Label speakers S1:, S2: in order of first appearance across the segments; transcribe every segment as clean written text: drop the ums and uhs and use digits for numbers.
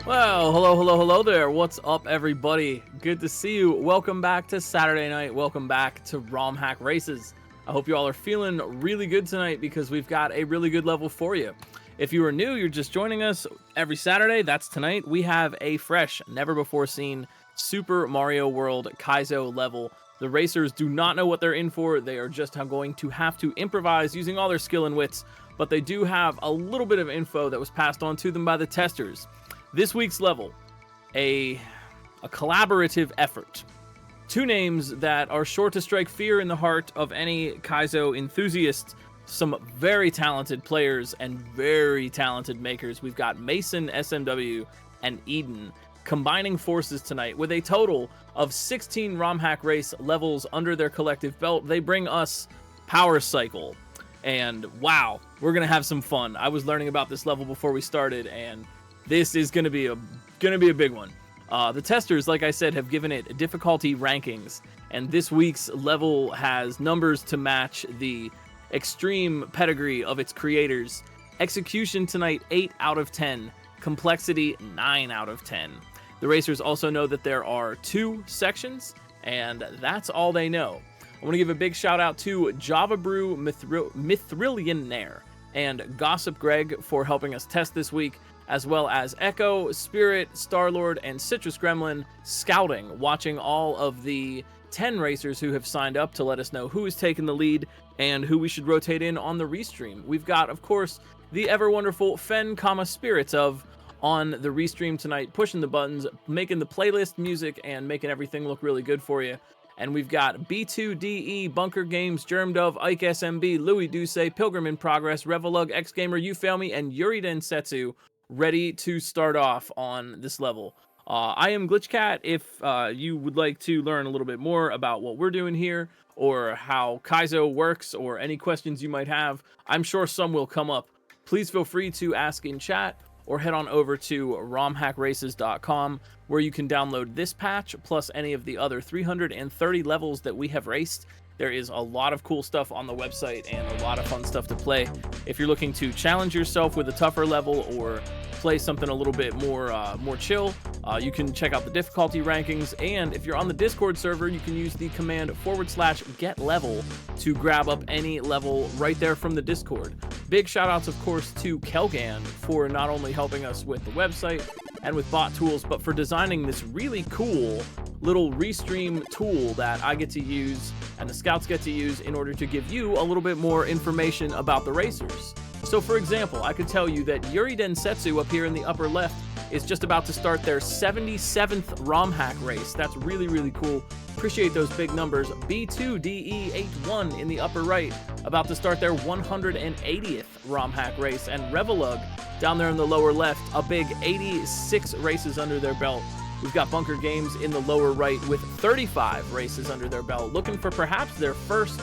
S1: Well, hello there. What's up, everybody? Good to see you. Welcome back to Saturday night. Welcome back to ROM Hack Races. I hope you all are feeling really good tonight because we've got a really good level for you. If you are new, you're just joining us every Saturday, that's tonight. We have a fresh, never before seen Super Mario World Kaizo level. The racers do not know what they're in for. They are just going to have to improvise using all their skill and wits, but they do have a little bit of info that was passed on to them by the testers. This week's level, a collaborative effort. Two names that are sure to strike fear in the heart of any Kaizo enthusiast. Some very talented players and very talented makers. We've got Mason, SMW, and Eden combining forces tonight with a total of 16 ROM Hack Race levels under their collective belt. They bring us Power Cycle. And wow, we're going to have some fun. I was learning about this level before we started, and this is going to be a big one. The testers, like I said, have given it difficulty rankings, and this week's level has numbers to match the extreme pedigree of its creators. Execution tonight, 8 out of 10. Complexity, 9 out of 10. The racers also know that there are 2 sections, and that's all they know. I want to give a big shout out to Java Brew Mithrillionaire and Gossip Greg for helping us test this week, as well as Echo, Spirit, Starlord, and Citrus Gremlin scouting, watching all of the 10 racers who have signed up to let us know who is taking the lead and who we should rotate in on the restream. We've got, of course, the ever wonderful Fen, Spirits of on the restream tonight, pushing the buttons, making the playlist music, and making everything look really good for you. And we've got B2DE, Bunker Games, Germ Dove, Ike SMB, Louis Duce, Pilgrim in Progress, Revelug, X Gamer, You Fail Me, and Yuri Densetsu ready to start off on this level. I am Glitchcat. If you would like to learn a little bit more about what we're doing here, or how Kaizo works, or any questions you might have, I'm sure some will come up. Please feel free to ask in chat, or head on over to romhackraces.com, where you can download this patch, plus any of the other 330 levels that we have raced. There is a lot of cool stuff on the website and a lot of fun stuff to play. If you're looking to challenge yourself with a tougher level or play something a little bit more chill, you can check out the difficulty rankings. And if you're on the Discord server, you can use the command /get level to grab up any level right there from the Discord. Big shout outs, of course, to Kelgan for not only helping us with the website and with bot tools, but for designing this really cool little restream tool that I get to use and the scouts get to use in order to give you a little bit more information about the racers. So for example, I could tell you that Yuri Densetsu up here in the upper left is just about to start their 77th ROM Hack race. That's really, really cool. Appreciate those big numbers. B2DE81 in the upper right, about to start their 180th ROM Hack race. And Revelug down there in the lower left, a big 86 races under their belt. We've got Bunker Games in the lower right with 35 races under their belt, looking for perhaps their first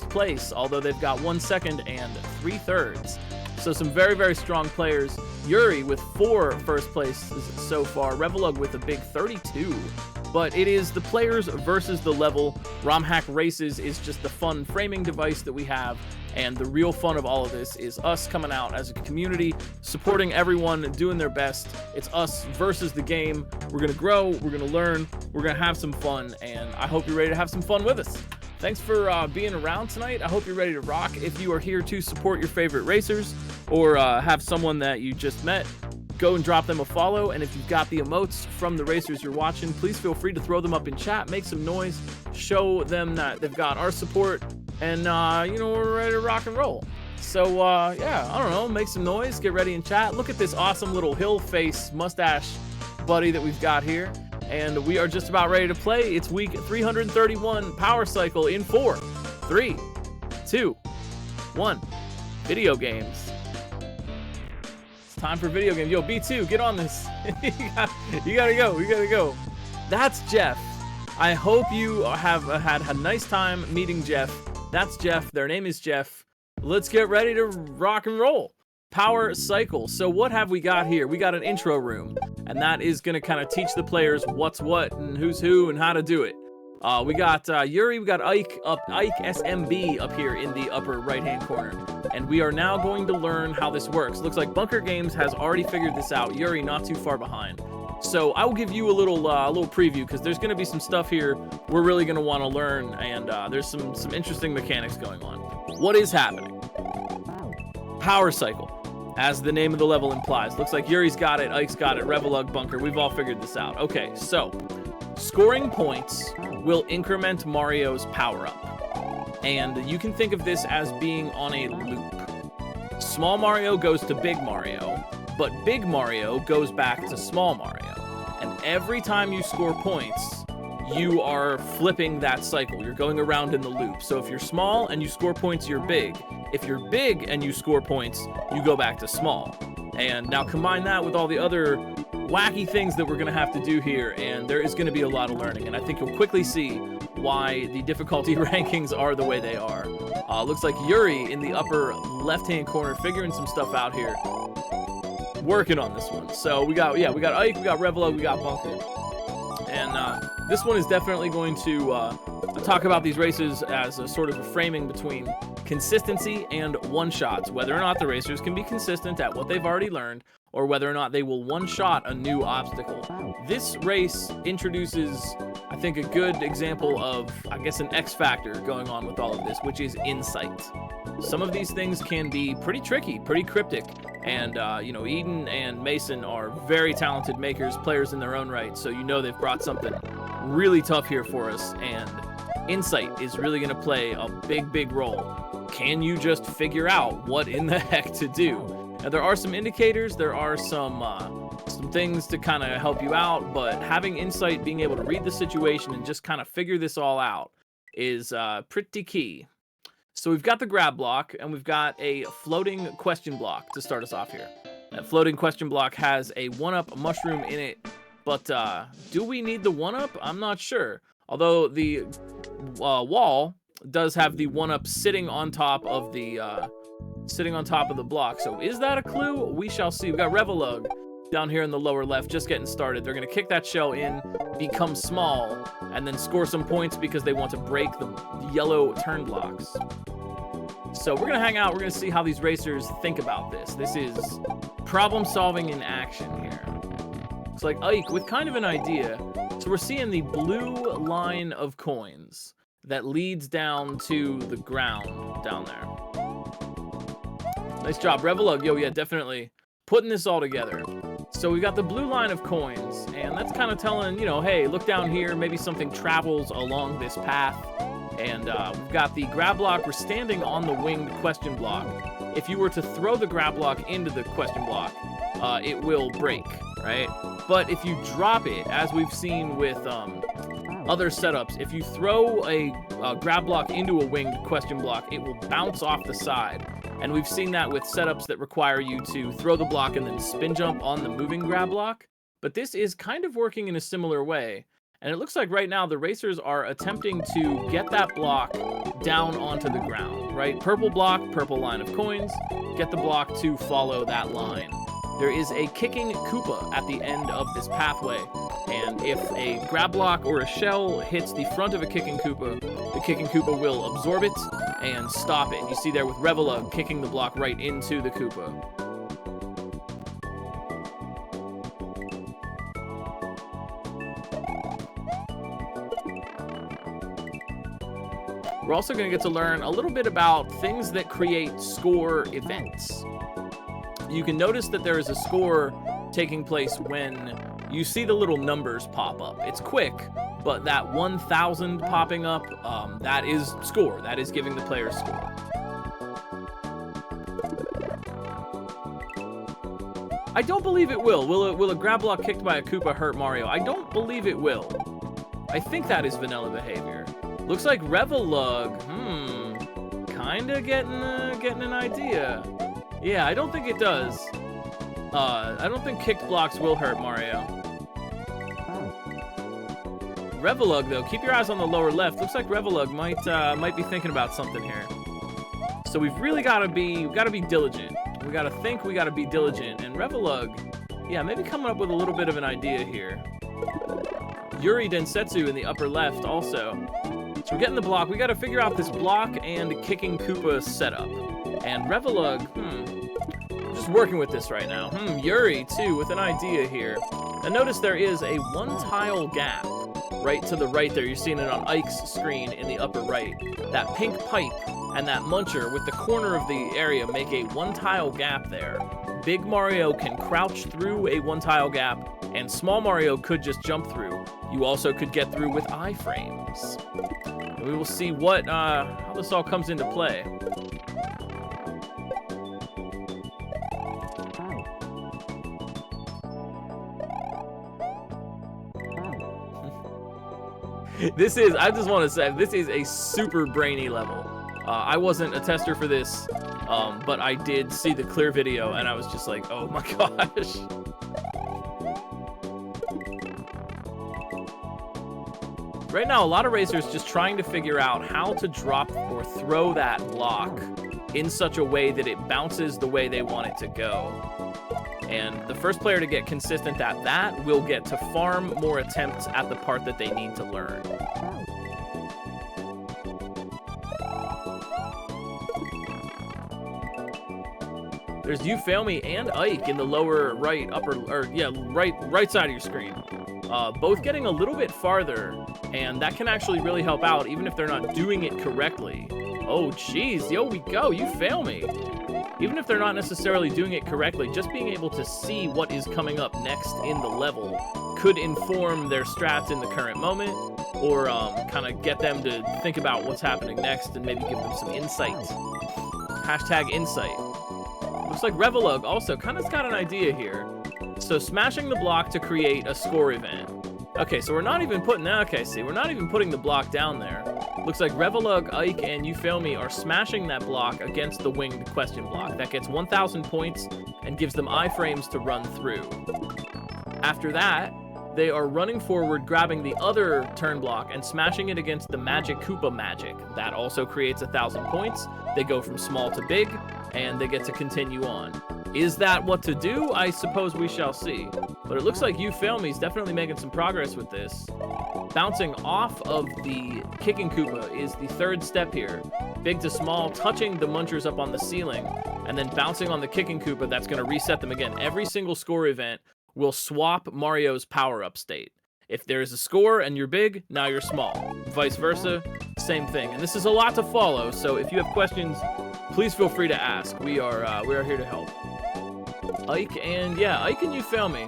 S1: place, although they've got 1 second and 3 thirds. So some very, very strong players. Yuri with 4 first places so far. Revelug with a big 32. But it is the players versus the level. ROM Hack Races is just the fun framing device that we have. And the real fun of all of this is us coming out as a community, supporting everyone, doing their best. It's us versus the game. We're going to grow, we're going to learn, we're going to have some fun, and I hope you're ready to have some fun with us. Thanks for being around tonight. I hope you're ready to rock. If you are here to support your favorite racers or have someone that you just met, go and drop them a follow. And if you've got the emotes from the racers you're watching, please feel free to throw them up in chat, make some noise, show them that they've got our support, and we're ready to rock and roll. So yeah, I don't know, make some noise, get ready in chat. Look at this awesome little hill face mustache buddy that we've got here. And we are just about ready to play. It's week 331, Power Cycle in 4, 3, 2, 1. Video games. It's time for video games. Yo, B2, get on this. you gotta go. That's Jeff. I hope you have had a nice time meeting Jeff. That's Jeff. Their name is Jeff. Let's get ready to rock and roll. Power Cycle. So what have we got here? We got an intro room, and that is going to kind of teach the players what's what and who's who and how to do it. We got Yuri, we got Ike SMB up here in the upper right-hand corner. And we are now going to learn how this works. Looks like Bunker Games has already figured this out. Yuri, not too far behind. So I will give you a little preview, because there's going to be some stuff here we're really going to want to learn, and there's some interesting mechanics going on. What is happening? Power cycle, as the name of the level implies. Looks like Yuri's got it, Ike's got it, Revelug, Bunker. We've all figured this out. Okay, so scoring points will increment Mario's power-up, and you can think of this as being on a loop. Small Mario goes to Big Mario, but Big Mario goes back to Small Mario. And every time you score points, you are flipping that cycle. You're going around in the loop. So if you're small and you score points, you're big. If you're big and you score points, you go back to small. And now combine that with all the other wacky things that we're going to have to do here, and there is going to be a lot of learning. And I think you'll quickly see why the difficulty rankings are the way they are. Looks like Yuri in the upper left-hand corner figuring some stuff out here. Working on this one. So we got Ike, we got Revelug, we got Bunker. And this one is definitely going to talk about these races as a sort of a framing between consistency and one-shots, whether or not the racers can be consistent at what they've already learned, or whether or not they will one-shot a new obstacle. This race introduces, I think, a good example of, I guess, an X factor going on with all of this, which is insight. Some of these things can be pretty tricky, pretty cryptic, and Eden and Mason are very talented makers, players in their own right, so you know they've brought something really tough here for us, and insight is really going to play a big role. Can you just figure out what in the heck to do? Now, there are some indicators, there are some things to kind of help you out, but having insight, being able to read the situation and just kind of figure this all out is pretty key. So we've got the grab block, and we've got a floating question block to start us off here. That floating question block has a 1-up mushroom in it, but do we need the 1-up? I'm not sure. Although the wall does have the 1-up sitting on top of the block. So is that a clue? We shall see. We've got Revelug down here in the lower left, just getting started. They're going to kick that shell in, become small, and then score some points because they want to break the yellow turn blocks. So we're going to hang out. We're going to see how these racers think about this. This is problem solving in action here. It's like Ike with kind of an idea. So we're seeing the blue line of coins that leads down to the ground down there. Nice job, Revelug. Yo, yeah, definitely putting this all together. So we got the blue line of coins, and that's kind of telling, hey, look down here, maybe something travels along this path. And we've got the grab block. We're standing on the winged question block. If you were to throw the grab block into the question block, it will break, right? But if you drop it, as we've seen with other setups, if you throw a grab block into a winged question block, it will bounce off the side. And we've seen that with setups that require you to throw the block and then spin jump on the moving grab block. But this is kind of working in a similar way. And it looks like right now the racers are attempting to get that block down onto the ground, right? Purple block, purple line of coins. Get the block to follow that line. There is a kicking Koopa at the end of this pathway. And if a grab block or a shell hits the front of a kicking Koopa, the kicking Koopa will absorb it and stop it. You see there with Revelug kicking the block right into the Koopa. We're also going to get to learn a little bit about things that create score events. You can notice that there is a score taking place when you see the little numbers pop up. It's quick, but that 1,000 popping up, that is score. That is giving the player a score. I don't believe it will. Will a grab block kicked by a Koopa hurt Mario? I don't believe it will. I think that is vanilla behavior. Looks like Revelug, kinda getting an idea. Yeah, I don't think it does. I don't think kicked blocks will hurt Mario. Revelug, though, keep your eyes on the lower left. Looks like Revelug might be thinking about something here. So we've really got to be diligent. We got to think, we got to be diligent. And Revelug, yeah, maybe coming up with a little bit of an idea here. Yuri Densetsu in the upper left also. So we're getting the block. We got to figure out this block and kicking Koopa setup. And Revelug, just working with this right now. Yuri, too, with an idea here. And notice there is a one-tile gap right to the right there. You're seeing it on Ike's screen in the upper right. That pink pipe and that muncher with the corner of the area make a one-tile gap there. Big Mario can crouch through a one-tile gap, and Small Mario could just jump through. You also could get through with iframes. And we will see what how this all comes into play. This is, I just want to say, this is a super brainy level. I wasn't a tester for this, but I did see the clear video, and I was just like, oh my gosh. Right now, a lot of racers just trying to figure out how to drop or throw that block in such a way that it bounces the way they want it to go. And the first player to get consistent at that will get to farm more attempts at the part that they need to learn. There's You Fail Me and Ike in the lower right, right side of your screen. Both getting a little bit farther, and that can actually really help out, even if they're not doing it correctly. Oh, geez, yo, we go, You Fail Me. Even if they're not necessarily doing it correctly, just being able to see what is coming up next in the level could inform their strats in the current moment, or kind of get them to think about what's happening next and maybe give them some insight. Hashtag insight. Looks like Revelug also kind of's got an idea here. So smashing the block to create a score event. Okay, so we're not even putting, we're not even putting the block down there. Looks like Revelug, Ike, and You Fail Me are smashing that block against the winged question block. That gets 1,000 points and gives them iframes to run through. After that, they are running forward, grabbing the other turn block and smashing it against the Magic Koopa magic. That also creates 1,000 points. They go from small to big, and they get to continue on. Is that what to do? I suppose we shall see. But it looks like You Fail Me is definitely making some progress with this. Bouncing off of the kicking Koopa is the third step here. Big to small, touching the munchers up on the ceiling, and then bouncing on the kicking Koopa, that's going to reset them again. Every single score event will swap Mario's power-up state. If there is a score and you're big, now you're small. Vice versa, same thing. And this is a lot to follow, so if you have questions, please feel free to ask. We are here to help. Ike and You Fail Me.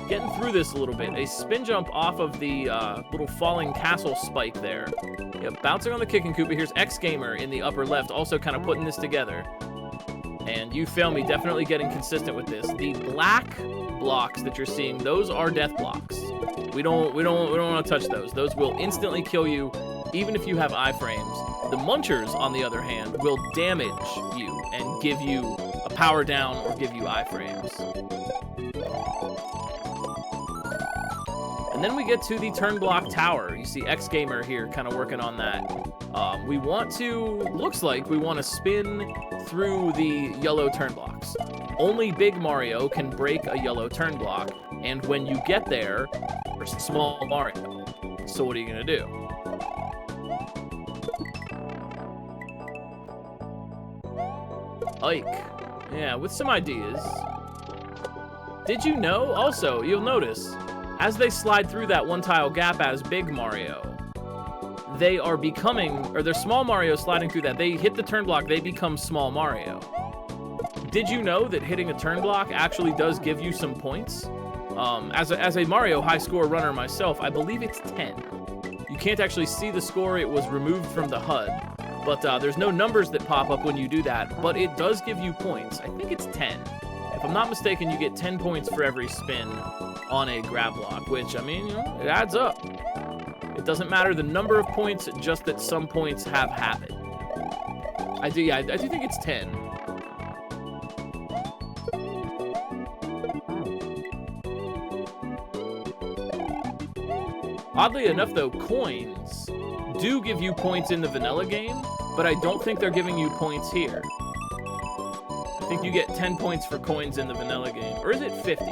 S1: Getting through this a little bit. A spin jump off of the little falling castle spike there. Yep, bouncing on the kicking Koopa. Here's X Gamer in the upper left, also kind of putting this together. And You Fail Me, definitely getting consistent with this. The black blocks that you're seeing, those are death blocks. We don't want to touch those. Those will instantly kill you, even if you have iframes. The munchers, on the other hand, will damage you and give you a power down or give you iframes. And then we get to the turn block tower. You see X Gamer here kind of working on that. Looks like we want to spin through the yellow turn blocks. Only Big Mario can break a yellow turn block, and when you get there, there's Small Mario. So what are you gonna do? Ike. Yeah, with some ideas. Did you know? Also, you'll notice, as they slide through that one-tile gap as Big Mario, they are becoming, or they're Small Mario sliding through that. They hit the turn block, they become Small Mario. Did you know that hitting a turn block actually does give you some points? As a Mario high score runner myself, I believe it's 10. You can't actually see the score, it was removed from the HUD. But there's no numbers that pop up when you do that, but it does give you points. I think it's 10. If I'm not mistaken, you get 10 points for every spin on a grab block, which, I mean, you know, it adds up. It doesn't matter the number of points, just that some points have happened. I do think it's 10. Oddly enough, though, coins do give you points in the vanilla game, but I don't think they're giving you points here. I think you get 10 points for coins in the vanilla game. Or is it 50?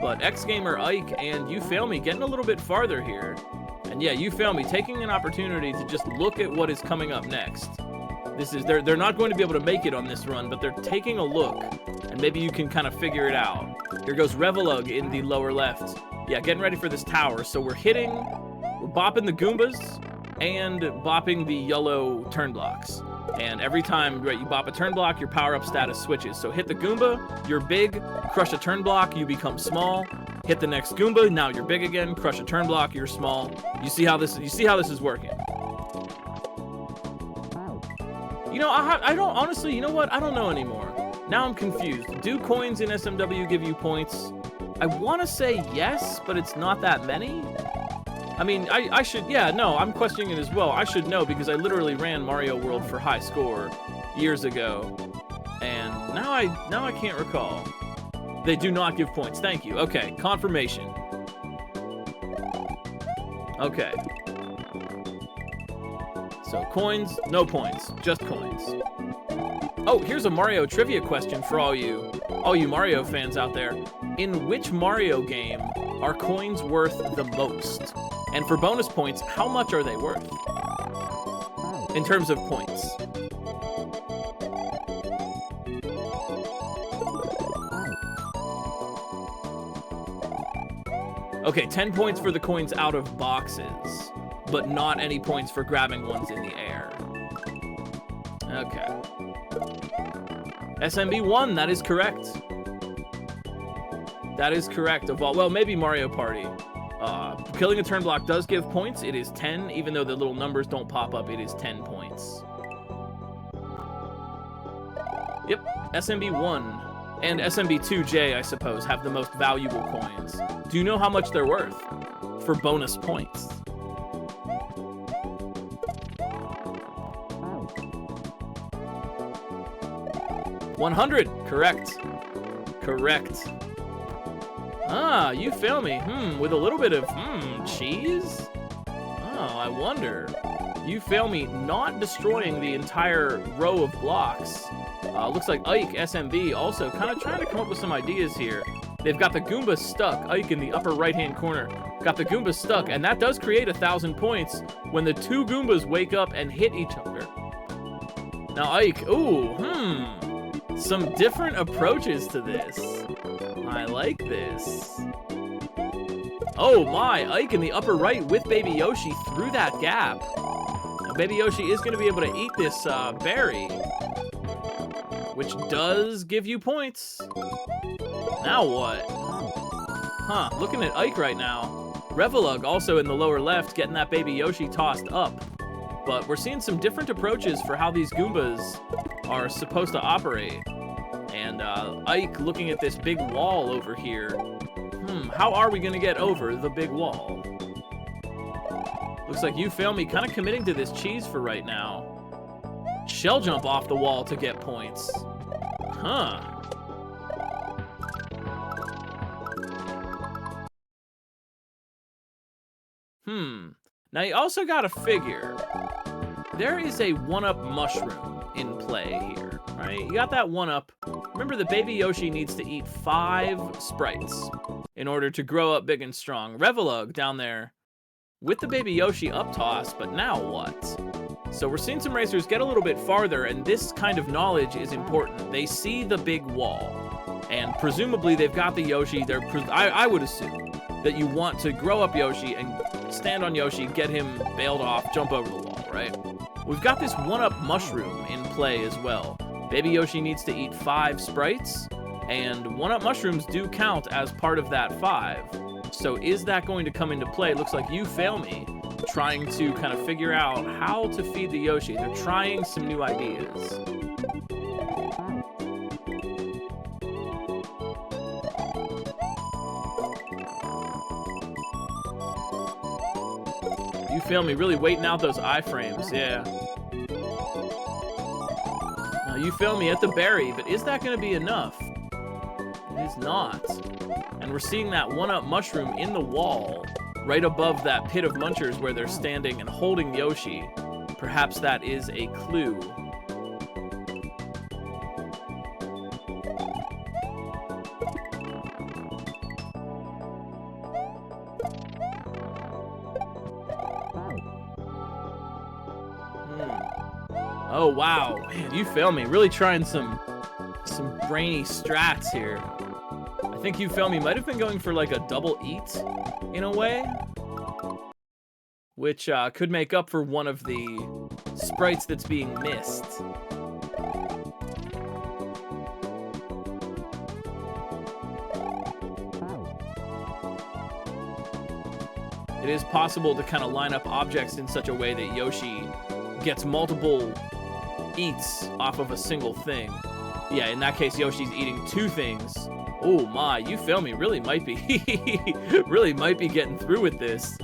S1: But X Gamer Ike and You Fail Me getting a little bit farther here. And yeah, You Fail Me taking an opportunity to just look at what is coming up next. This is they're not going to be able to make it on this run, but they're taking a look, and maybe you can kind of figure it out. Here goes Revelug in the lower left. Yeah, getting ready for this tower. So we're bopping the Goombas and bopping the yellow turn blocks. And every time, right, you bop a turn block, your power-up status switches. So hit the Goomba, you're big. Crush a turn block, you become small. Hit the next Goomba, now you're big again. Crush a turn block, you're small. You see how this is working. You know, I don't, honestly, you know what? I don't know anymore. Now I'm confused. Do coins in SMW give you points? I want to say yes, but it's not that many. I mean, I should, yeah, no, I'm questioning it as well. I should know because I literally ran Mario World for high score years ago. And now I can't recall. They do not give points. Thank you. Okay, confirmation. Okay. So coins, no points, just coins. Oh, here's a Mario trivia question for all you Mario fans out there. In which Mario game are coins worth the most? And for bonus points, how much are they worth? In terms of points. Okay, 10 points for the coins out of boxes, but not any points for grabbing ones in the air. Okay. SMB 1, that is correct. That is correct. Well, maybe Mario Party. Killing a turn block does give points. It is 10, even though the little numbers don't pop up, it is 10 points. Yep, SMB 1 and SMB 2J, I suppose, have the most valuable coins. Do you know how much they're worth for bonus points? $100, correct. Correct. Ah, You Fail Me. With a little bit of, cheese? Oh, I wonder. You Fail Me not destroying the entire row of blocks. Looks like Ike, SMB, also kind of trying to come up with some ideas here. They've got the Goomba stuck. Ike in the upper right-hand corner. Got the Goomba stuck, and that does create 1,000 points when the two Goombas wake up and hit each other. Now Ike, some different approaches to this. I like this. Oh my, Ike in the upper right with Baby Yoshi through that gap. Now Baby Yoshi is going to be able to eat this berry, which does give you points. Now what? Huh, looking at Ike right now. Revelug also in the lower left getting that Baby Yoshi tossed up. But we're seeing some different approaches for how these Goombas are supposed to operate. And Ike looking at this big wall over here. How are we going to get over the big wall? Looks like You Fail Me kind of committing to this cheese for right now. Shell jump off the wall to get points. Huh. Now you also got to figure, there is a one-up mushroom in play here, right? You got that one-up. Remember, the Baby Yoshi needs to eat 5 sprites in order to grow up big and strong. Revelug down there with the Baby Yoshi up toss, but now what? So we're seeing some racers get a little bit farther, and this kind of knowledge is important. They see the big wall, and presumably they've got the Yoshi. I would assume that you want to grow up Yoshi and stand on Yoshi, get him bailed off, jump over the wall, right? We've got this one-up mushroom in play as well. Baby Yoshi needs to eat 5 sprites, and one-up mushrooms do count as part of that 5. So is that going to come into play? It looks like You Fail Me trying to kind of figure out how to feed the Yoshi. They're trying some new ideas. You Fail Me really waiting out those iframes, yeah. Now You Fail Me at the berry, but is that going to be enough? It is not. And we're seeing that one-up mushroom in the wall, right above that pit of munchers where they're standing and holding Yoshi. Perhaps that is a clue. Oh, wow. Man, you fail me. Really trying some brainy strats here. I think you fail me might have been going for like a double eat in a way, which could make up for one of the sprites that's being missed. It is possible to kind of line up objects in such a way that Yoshi gets multiple eats off of a single thing. Yeah, in that case, Yoshi's eating two things. Oh my, you fail me. Really might be, really might be getting through with this.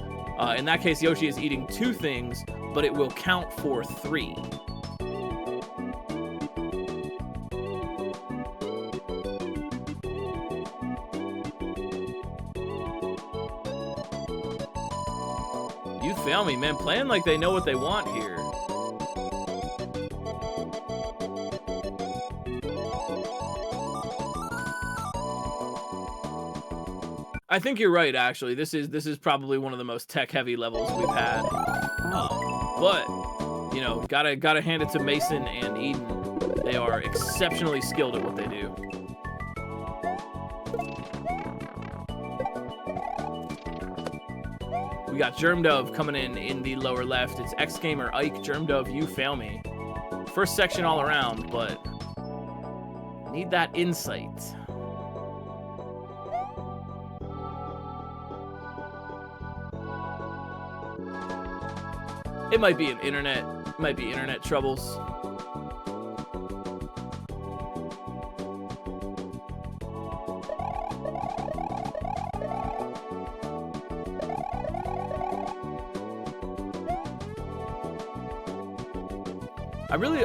S1: In that case, Yoshi is eating two things, but it will count for 3. You fail me, man. Playing like they know what they want here. I think you're right, actually. This is probably one of the most tech-heavy levels we've had. But you know, gotta hand it to Mason and Eden. They are exceptionally skilled at what they do. We got Germ Dove coming in the lower left. It's X Gamer Ike. Germ Dove, you fail me. First section all around, but need that insight. It might be internet troubles.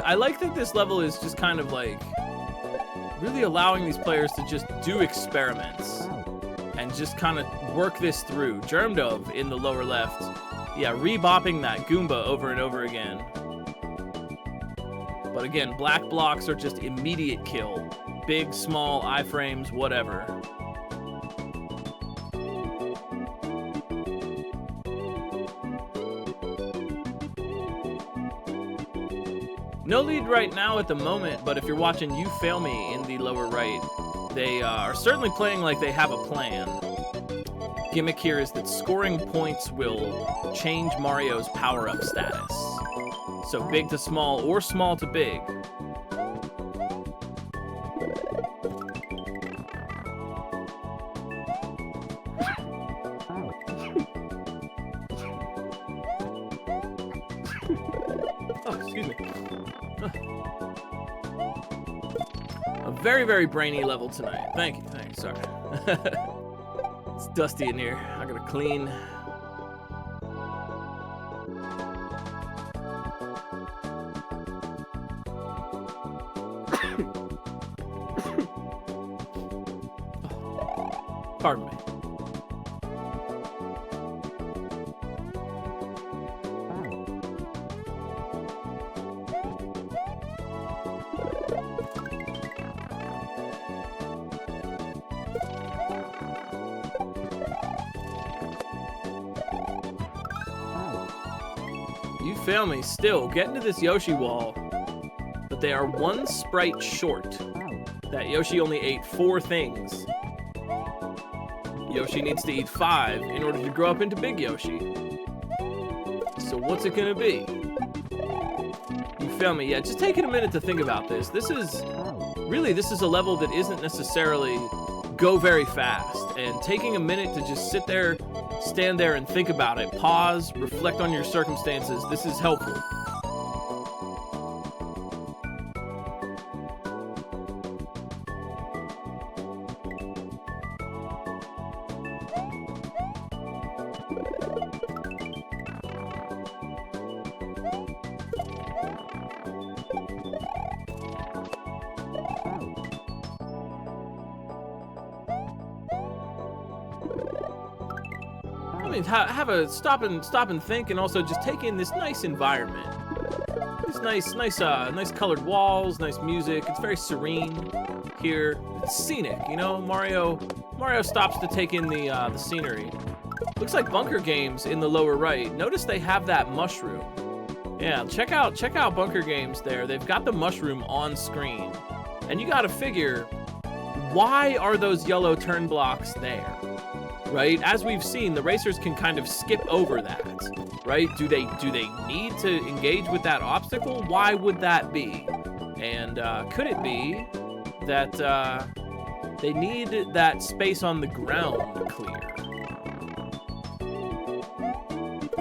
S1: I like that this level is just kind of like really allowing these players to just do experiments and just kind of work this through. Germ Dove in the lower left. Yeah, re-bopping that Goomba over and over again. But again, black blocks are just immediate kill. Big, small, iframes, whatever. No lead right now at the moment, but if you're watching You Fail Me in the lower right, they are certainly playing like they have a plan. Gimmick here is that scoring points will change Mario's power-up status. So big to small or small to big. Oh, excuse me. A very, very brainy level tonight. Thank you, sorry. It's dusty in here. I gotta clean. Pardon me. You fail me still. Getting to this Yoshi wall, but they are one sprite short. That Yoshi only ate 4 things. Yoshi needs to eat 5 in order to grow up into Big Yoshi. So what's it gonna be? You fail me. Yeah, just taking a minute to think about this. This is a level that isn't necessarily go very fast, and taking a minute to just sit there, stand there and think about it, pause, reflect on your circumstances, this is helpful. I mean, have a stop and think, and also just take in this nice environment. These nice colored walls, nice music. It's very serene here. It's scenic, you know. Mario stops to take in the scenery. Looks like Bunker Games in the lower right. Notice they have that mushroom. Yeah, check out Bunker Games there. They've got the mushroom on screen. And you gotta figure, why are those yellow turn blocks there? Right? As we've seen, the racers can kind of skip over that, right? Do they need to engage with that obstacle? Why would that be? And could it be that they need that space on the ground clear?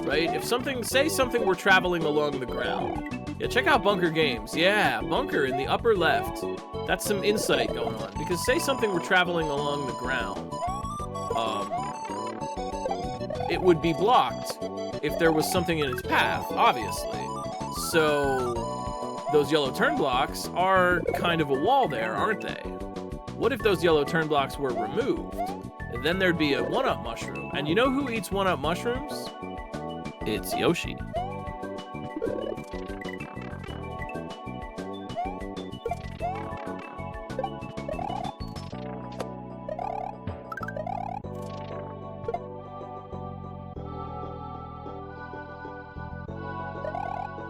S1: Right? If say something were traveling along the ground. Yeah, check out Bunker Games. Yeah, Bunker in the upper left. That's some insight going on. Because say something were traveling along the ground. It would be blocked if there was something in its path, obviously. So those yellow turn blocks are kind of a wall there, aren't they? What if those yellow turn blocks were removed? And then there'd be a one-up mushroom. And you know who eats one-up mushrooms? It's Yoshi.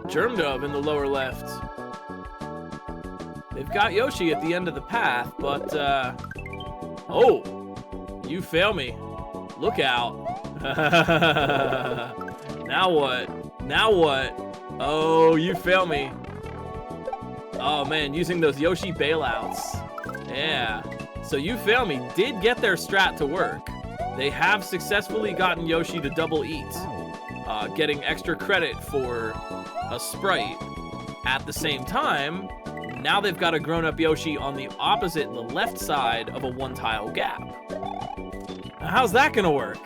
S1: Germ Dove in the lower left. They've got Yoshi at the end of the path, but, oh, you fail me. Look out. Now what? Now what? Oh, you fail me. Oh, man, using those Yoshi bailouts. Yeah. So you fail me did get their strat to work. They have successfully gotten Yoshi to double eat, getting extra credit for a sprite. At the same time, now they've got a grown-up Yoshi on the opposite, the left side of a one-tile gap. Now, how's that gonna work?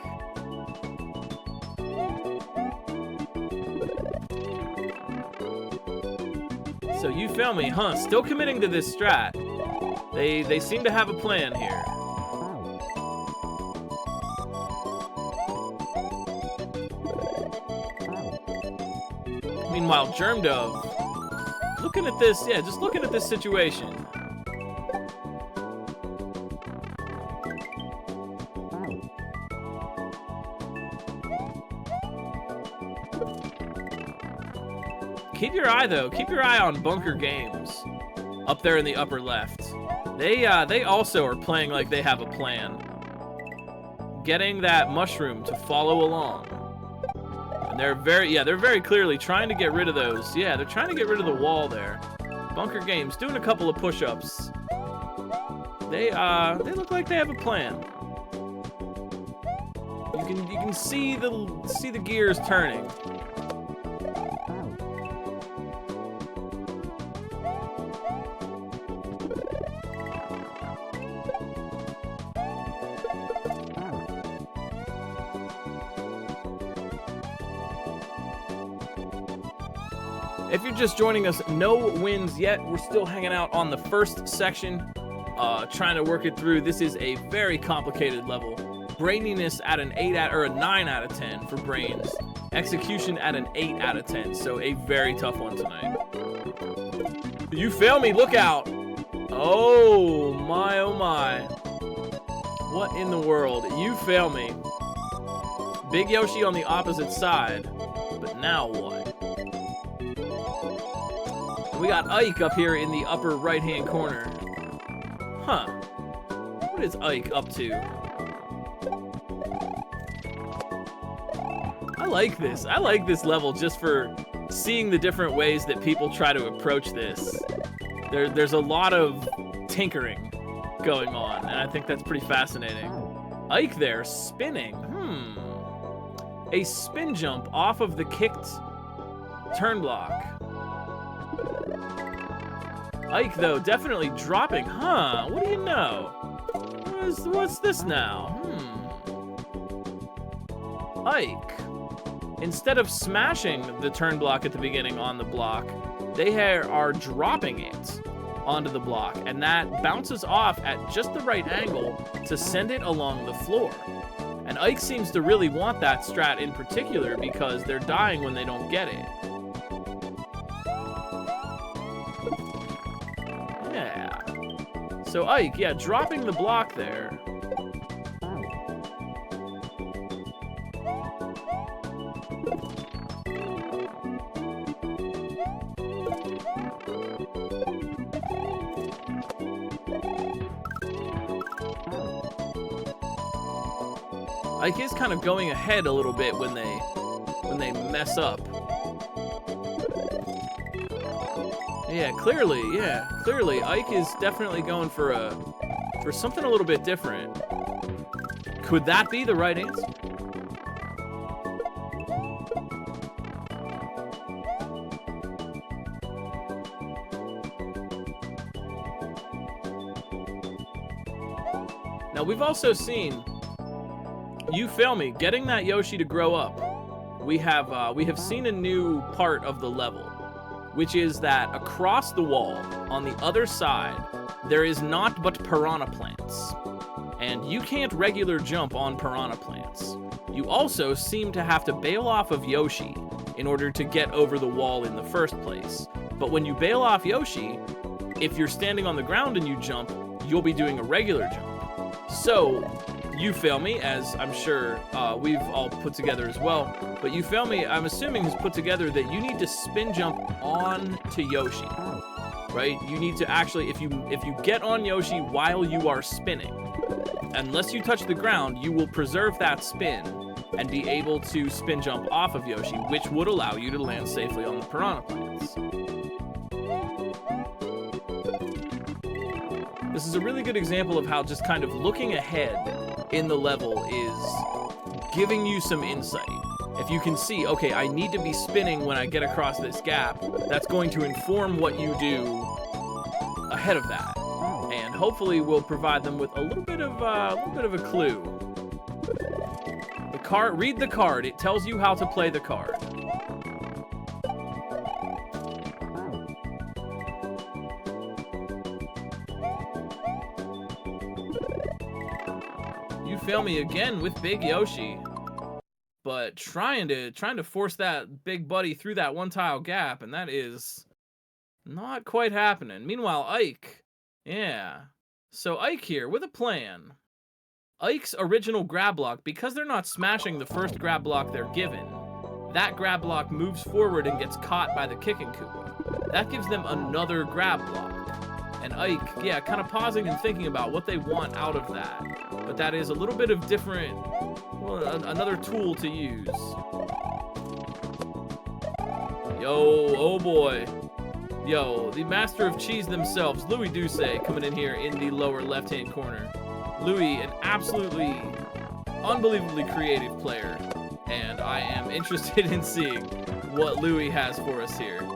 S1: So you fail me, huh? Still committing to this strat. They seem to have a plan here. Meanwhile, Germ Dove, looking at this, yeah, just looking at this situation. Keep your eye on Bunker Games, up there in the upper left. They also are playing like they have a plan. Getting that mushroom to follow along. And they're very clearly trying to get rid of those. Yeah, they're trying to get rid of the wall there. Bunker Games doing a couple of push-ups. They look like they have a plan. You can see the gears turning. If you're just joining us, no wins yet. We're still hanging out on the first section, trying to work it through. This is a very complicated level. Braininess at an 9 out of 10 for brains. Execution at an 8 out of 10. So a very tough one tonight. You fail me, look out. Oh my, oh my. What in the world? You fail me. Big Yoshi on the opposite side. But now what? We got Ike up here in the upper right-hand corner. Huh. What is Ike up to? I like this. I like this level just for seeing the different ways that people try to approach this. There's a lot of tinkering going on, and I think that's pretty fascinating. Ike there, spinning. A spin jump off of the kicked turn block. Ike, though, definitely dropping. Huh, what do you know? What's this now? Ike. Instead of smashing the turn block at the beginning on the block, they are dropping it onto the block, and that bounces off at just the right angle to send it along the floor. And Ike seems to really want that strat in particular because they're dying when they don't get it. Yeah. So Ike, yeah, dropping the block there. Ike is kind of going ahead a little bit when they mess up. Yeah, clearly Ike is definitely going for something a little bit different. Could that be the right answer? Now we've also seen, you fail me, getting that Yoshi to grow up. We have seen a new part of the level, which is that across the wall on the other side there is naught but piranha plants, and you can't regular jump on piranha plants. You also seem to have to bail off of Yoshi in order to get over the wall in the first place. But when you bail off Yoshi, if you're standing on the ground and you jump, you'll be doing a regular jump. So, you fail me, as I'm sure we've all put together as well, but you fail me, I'm assuming, has put together that you need to spin jump on to Yoshi, right? You need to actually, if you get on Yoshi while you are spinning, unless you touch the ground, you will preserve that spin and be able to spin jump off of Yoshi, which would allow you to land safely on the piranha plants. This is a really good example of how just kind of looking ahead in the level is giving you some insight. If you can see, okay, I need to be spinning when I get across this gap, that's going to inform what you do ahead of that. And hopefully we'll provide them with a little bit of a clue. The card, read the card. It tells you how to play the card. You fail me again with Big Yoshi, but trying to force that big buddy through that one tile gap, and that is not quite happening. Meanwhile, Ike, yeah. So Ike here with a plan. Ike's original grab block, because they're not smashing the first grab block they're given, that grab block moves forward and gets caught by the kicking Koopa. That gives them another grab block. And Ike, yeah, kind of pausing and thinking about what they want out of that. But that is a little bit of different, well, another tool to use. Yo, oh boy. Yo, the master of cheese themselves, Louis Douce, coming in here in the lower left-hand corner. Louis, an absolutely unbelievably creative player, and I am interested in seeing what Louis has for us here.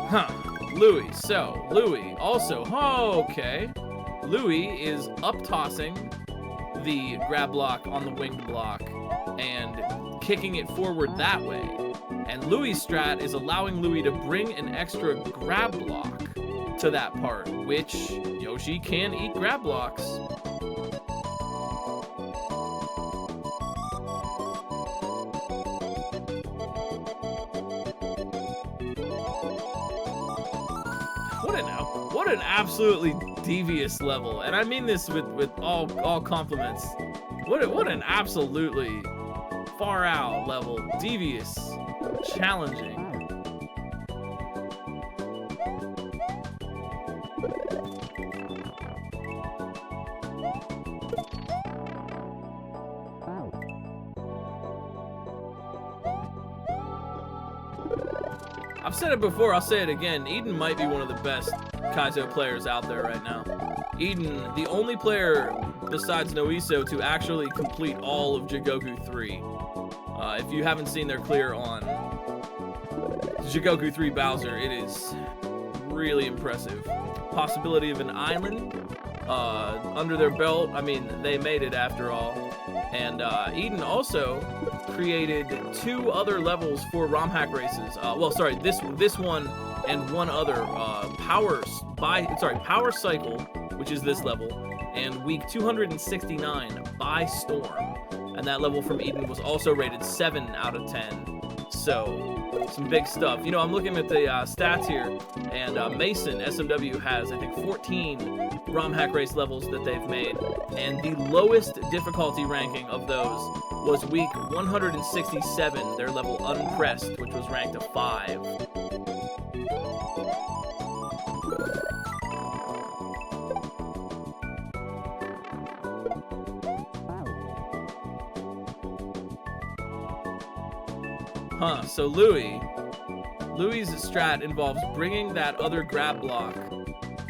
S1: Huh, Louis. So, Louis also, oh, okay. Louis is up-tossing the grab block on the winged block and kicking it forward that way. And Louis' strat is allowing Louis to bring an extra grab block to that part, which Yoshi can eat grab blocks. What an absolutely devious level, and I mean this with all compliments. What an absolutely far out level, devious, challenging. I've said it before, I'll say it again. Eden might be one of the best Kaizo players out there right now. Eden, the only player besides Noiso to actually complete all of Jigoku 3. If you haven't seen their clear on Jigoku 3 Bowser, it is really impressive. Possibility of an island under their belt. I mean, they made it after all. And Eden also created 2 other levels for ROM hack races. Well, sorry, this one and one other, Power Cycle, which is this level, and week 269 by Storm. And that level from Eden was also rated 7 out of 10. So, some big stuff. You know, I'm looking at the stats here, and Mason, SMW, has, I think, 14 ROM hack race levels that they've made, and the lowest difficulty ranking of those was week 167, their level Unpressed, which was ranked a 5. Huh, so Louie's strat involves bringing that other grab block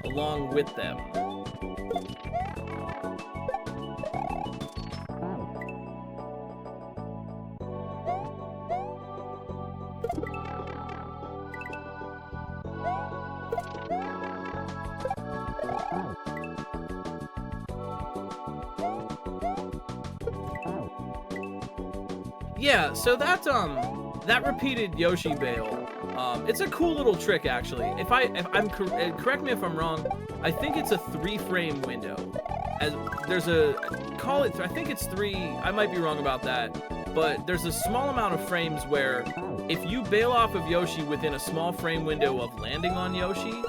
S1: along with them. Yeah, so that repeated Yoshi bail, it's a cool little trick actually. If I'm correct me if I'm wrong, I think it's a 3-frame window. As there's a I think it's 3. I might be wrong about that, but there's a small amount of frames where if you bail off of Yoshi within a small frame window of landing on Yoshi,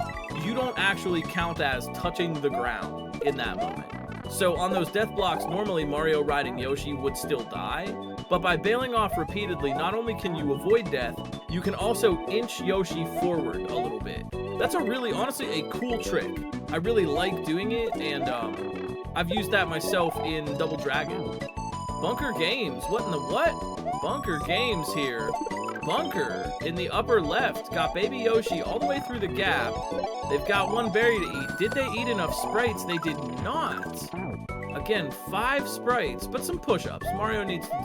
S1: you don't actually count as touching the ground in that moment. So on those death blocks, normally Mario riding Yoshi would still die, but by bailing off repeatedly, not only can you avoid death, you can also inch Yoshi forward a little bit. That's honestly a cool trick. I really like doing it, and I've used that myself in Double Dragon. Bunker Games, what in the what? Bunker Games here. Bunker in the upper left got Baby Yoshi all the way through the gap. They've got one berry to eat. Did they eat enough sprites? They did not. Again, 5 sprites, but some push-ups. Mario needs to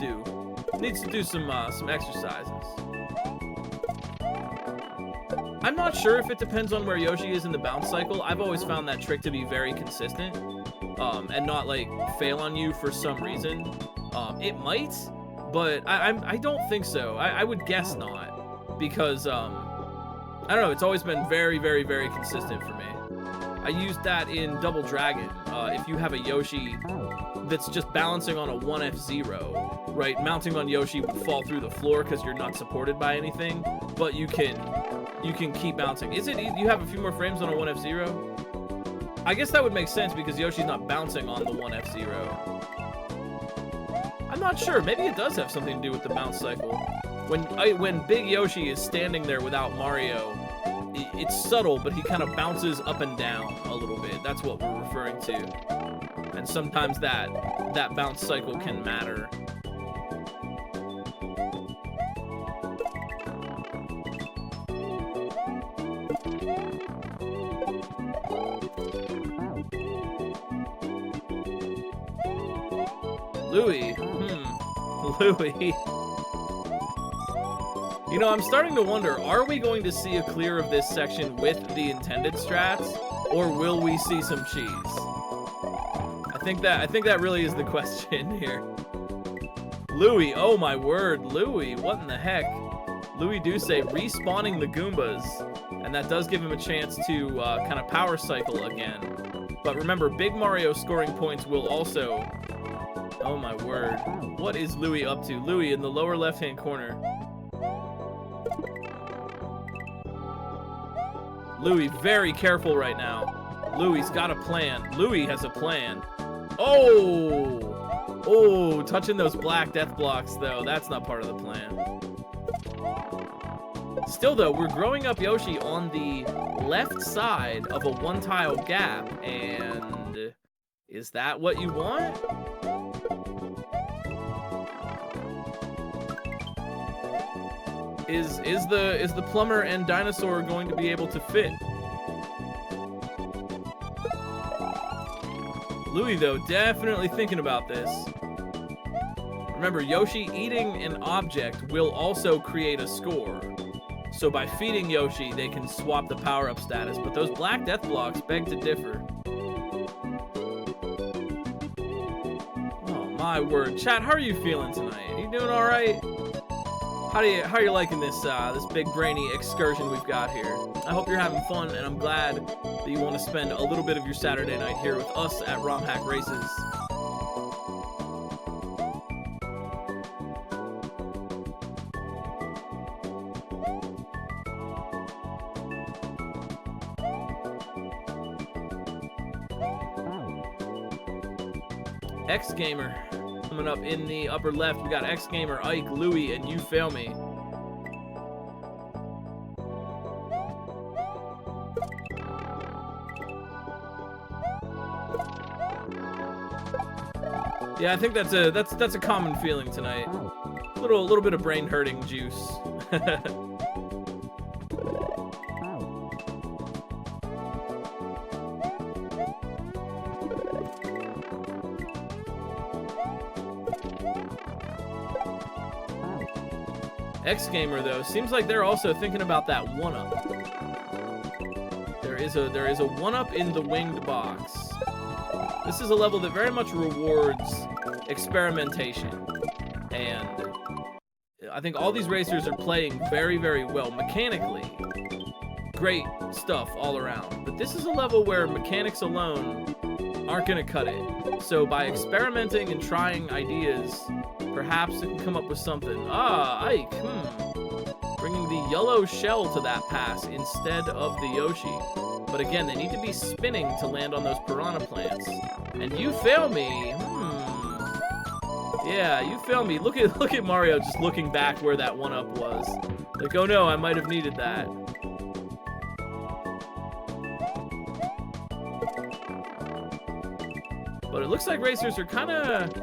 S1: do some exercises. I'm not sure if it depends on where Yoshi is in the bounce cycle. I've always found that trick to be very consistent, and not like fail on you for some reason. It might, but I don't think so. I would guess not, because I don't know. It's always been very, very, very consistent for me. I used that in Double Dragon. If you have a Yoshi that's just balancing on a 1F0, right? Mounting on Yoshi would fall through the floor because you're not supported by anything, but you can keep bouncing. You have a few more frames on a 1F0? I guess that would make sense because Yoshi's not bouncing on the 1F0. I'm not sure. Maybe it does have something to do with the bounce cycle. When Big Yoshi is standing there without Mario, it's subtle, but he kind of bounces up and down a little bit. That's what we're referring to. And sometimes that bounce cycle can matter. Louie. Louie. You know, I'm starting to wonder, are we going to see a clear of this section with the intended strats, or will we see some cheese? I think that really is the question here. Louie, oh my word, Louie, what in the heck? Louie do say respawning the Goombas, and that does give him a chance to kind of power cycle again. But remember, Big Mario scoring points will also... Oh my word. What is Louie up to? Louie in the lower left-hand corner. Louie very careful right now. Louie's got a plan. Louie has a plan. Oh! Oh, touching those black death blocks, though. That's not part of the plan. Still, though, we're growing up Yoshi on the left side of a one-tile gap, and is that what you want? Is the plumber and dinosaur going to be able to fit? Louie, though, definitely thinking about this. Remember, Yoshi eating an object will also create a score. So by feeding Yoshi, they can swap the power-up status, but those black death blocks beg to differ. Oh my word. Chat, how are you feeling tonight? Are you doing all right? How are you liking this this big brainy excursion we've got here? I hope you're having fun, and I'm glad that you want to spend a little bit of your Saturday night here with us at ROM Hack Races. X Gamer. Coming up in the upper left, we got X Gamer, Ike, Louie, and You Fail Me. Yeah, I think that's a common feeling tonight. Little bit of brain hurting juice. X Gamer though seems like they're also thinking about that 1-up. There is a 1-up in the winged box. This is a level that very much rewards experimentation, and I think all these racers are playing very, very well mechanically. Great stuff all around, but this is a level where mechanics alone aren't gonna cut it. So by experimenting and trying ideas, perhaps it can come up with something. Ah, Ike, bringing the yellow shell to that pass instead of the Yoshi. But again, they need to be spinning to land on those piranha plants. And you fail me. Yeah, you fail me. Look at Mario just looking back where that 1-up was. Like, oh no, I might have needed that. But it looks like racers are kind of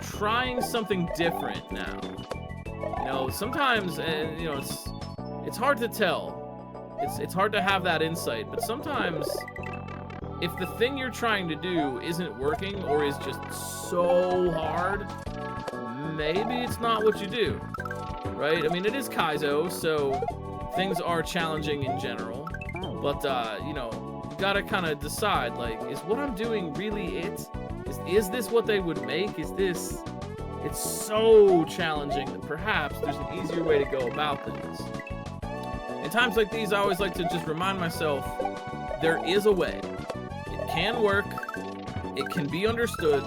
S1: trying something different now. You know, sometimes, you know, it's hard to tell. It's hard to have that insight, but sometimes if the thing you're trying to do isn't working or is just so hard, maybe it's not what you do, right? I mean, it is Kaizo, so things are challenging in general, but, you know, you gotta kind of decide, like, is what I'm doing really it? Is this what they would make? It's so challenging that perhaps there's an easier way to go about things. In times like these, I always like to just remind myself, there is a way. It can work. It can be understood.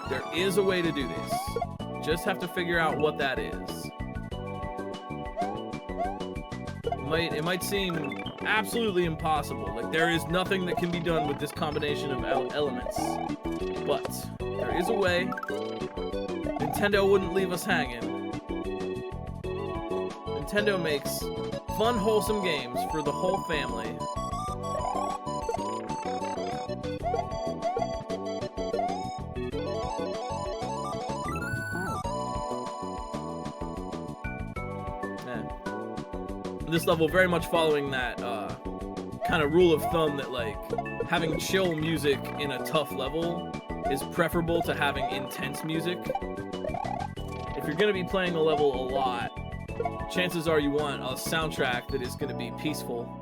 S1: There is a way to do this. Just have to figure out what that is. It might seem absolutely impossible. Like there is nothing that can be done with this combination of elements. But there is a way. Nintendo wouldn't leave us hanging. Nintendo makes fun, wholesome games for the whole family. This level very much following that kind of rule of thumb that like having chill music in a tough level is preferable to having intense music. If you're going to be playing a level a lot, chances are you want a soundtrack that is going to be peaceful.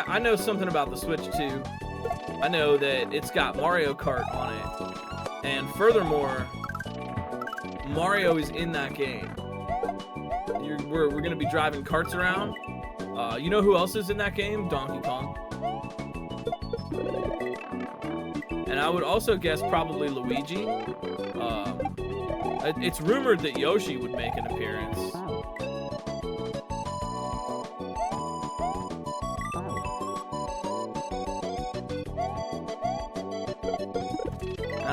S1: I know something about the Switch too. I know that it's got Mario Kart on it. And furthermore, Mario is in that game. We're going to be driving carts around. You know who else is in that game? Donkey Kong. And I would also guess probably Luigi. It's rumored that Yoshi would make an appearance.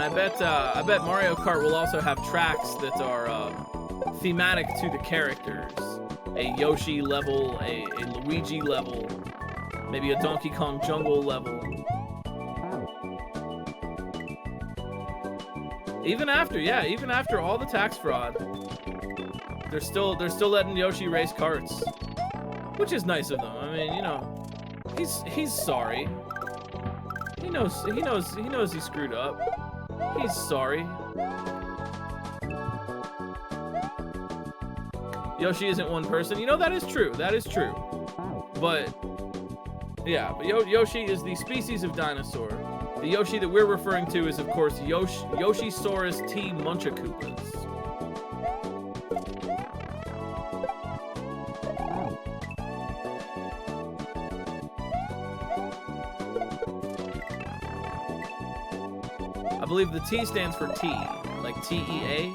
S1: I bet Mario Kart will also have tracks that are thematic to the characters. A Yoshi level, a Luigi level, maybe a Donkey Kong Jungle level. Even after all the tax fraud, they're still letting Yoshi race carts, which is nice of them. I mean, you know, he's sorry. He knows he screwed up. He's sorry. Yoshi isn't one person. You know, that is true. That is true. But, yeah. But Yoshi is the species of dinosaur. The Yoshi that we're referring to is, of course, Yoshisaurus T. Munchakoopas. I believe the T stands for T, like TEA.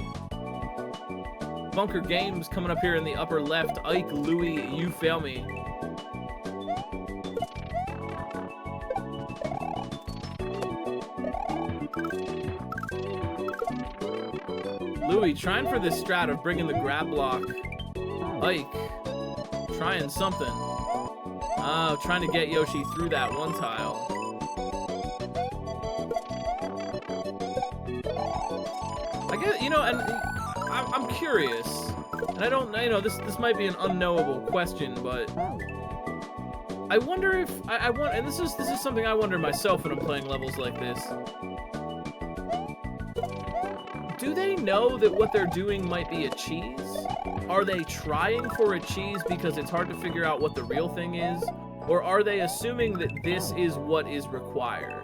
S1: Bunker Games coming up here in the upper left. Ike, Louie, you fail me. Louie trying for this strat of bringing the grab block. Ike trying something. Oh, trying to get Yoshi through that one tile. I guess, you know, and I'm curious, and I don't, you know, this might be an unknowable question, but I wonder if I want, and this is something I wonder myself when I'm playing levels like this. Do they know that what they're doing might be a cheese? Are they trying for a cheese because it's hard to figure out what the real thing is? Or are they assuming that this is what is required?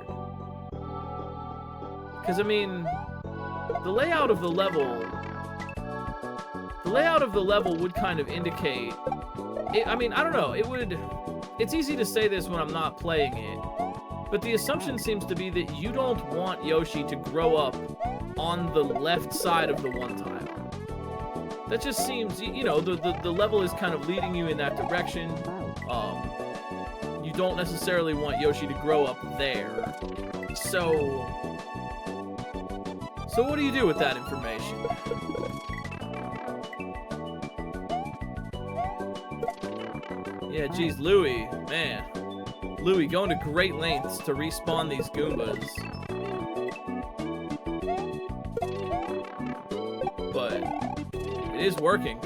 S1: Because, I mean, the layout of the level would kind of indicate, I mean, I don't know, it's easy to say this when I'm not playing it, but the assumption seems to be that you don't want Yoshi to grow up on the left side of the one tile. That just seems, you know, the level is kind of leading you in that direction. You don't necessarily want Yoshi to grow up there. So what do you do with that information? Yeah, geez, Louie, man. Louie going to great lengths to respawn these Goombas. But it is working.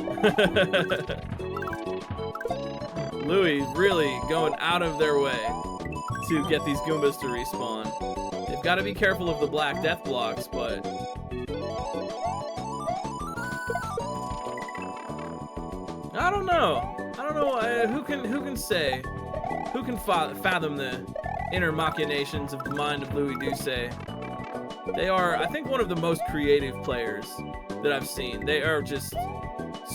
S1: Louie really going out of their way to get these Goombas to respawn. They've got to be careful of the black death blocks, but I don't know. Who can say? Who can fathom the inner machinations of the mind of Louie Douce? They are, I think, one of the most creative players that I've seen. They are just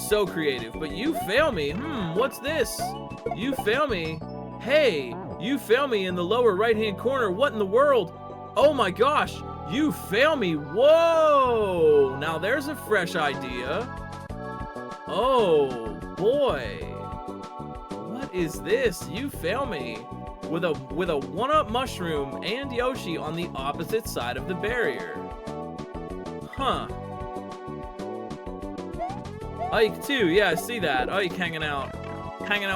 S1: so creative. But you fail me. What's this? You fail me. Hey, you fail me in the lower right-hand corner. What in the world? Oh my gosh, you fail me. Whoa. Now there's a fresh idea. Oh boy. What is this? You fail me. With a one-up mushroom and Yoshi on the opposite side of the barrier. Huh. Ike too, yeah, I see that. Ike hanging out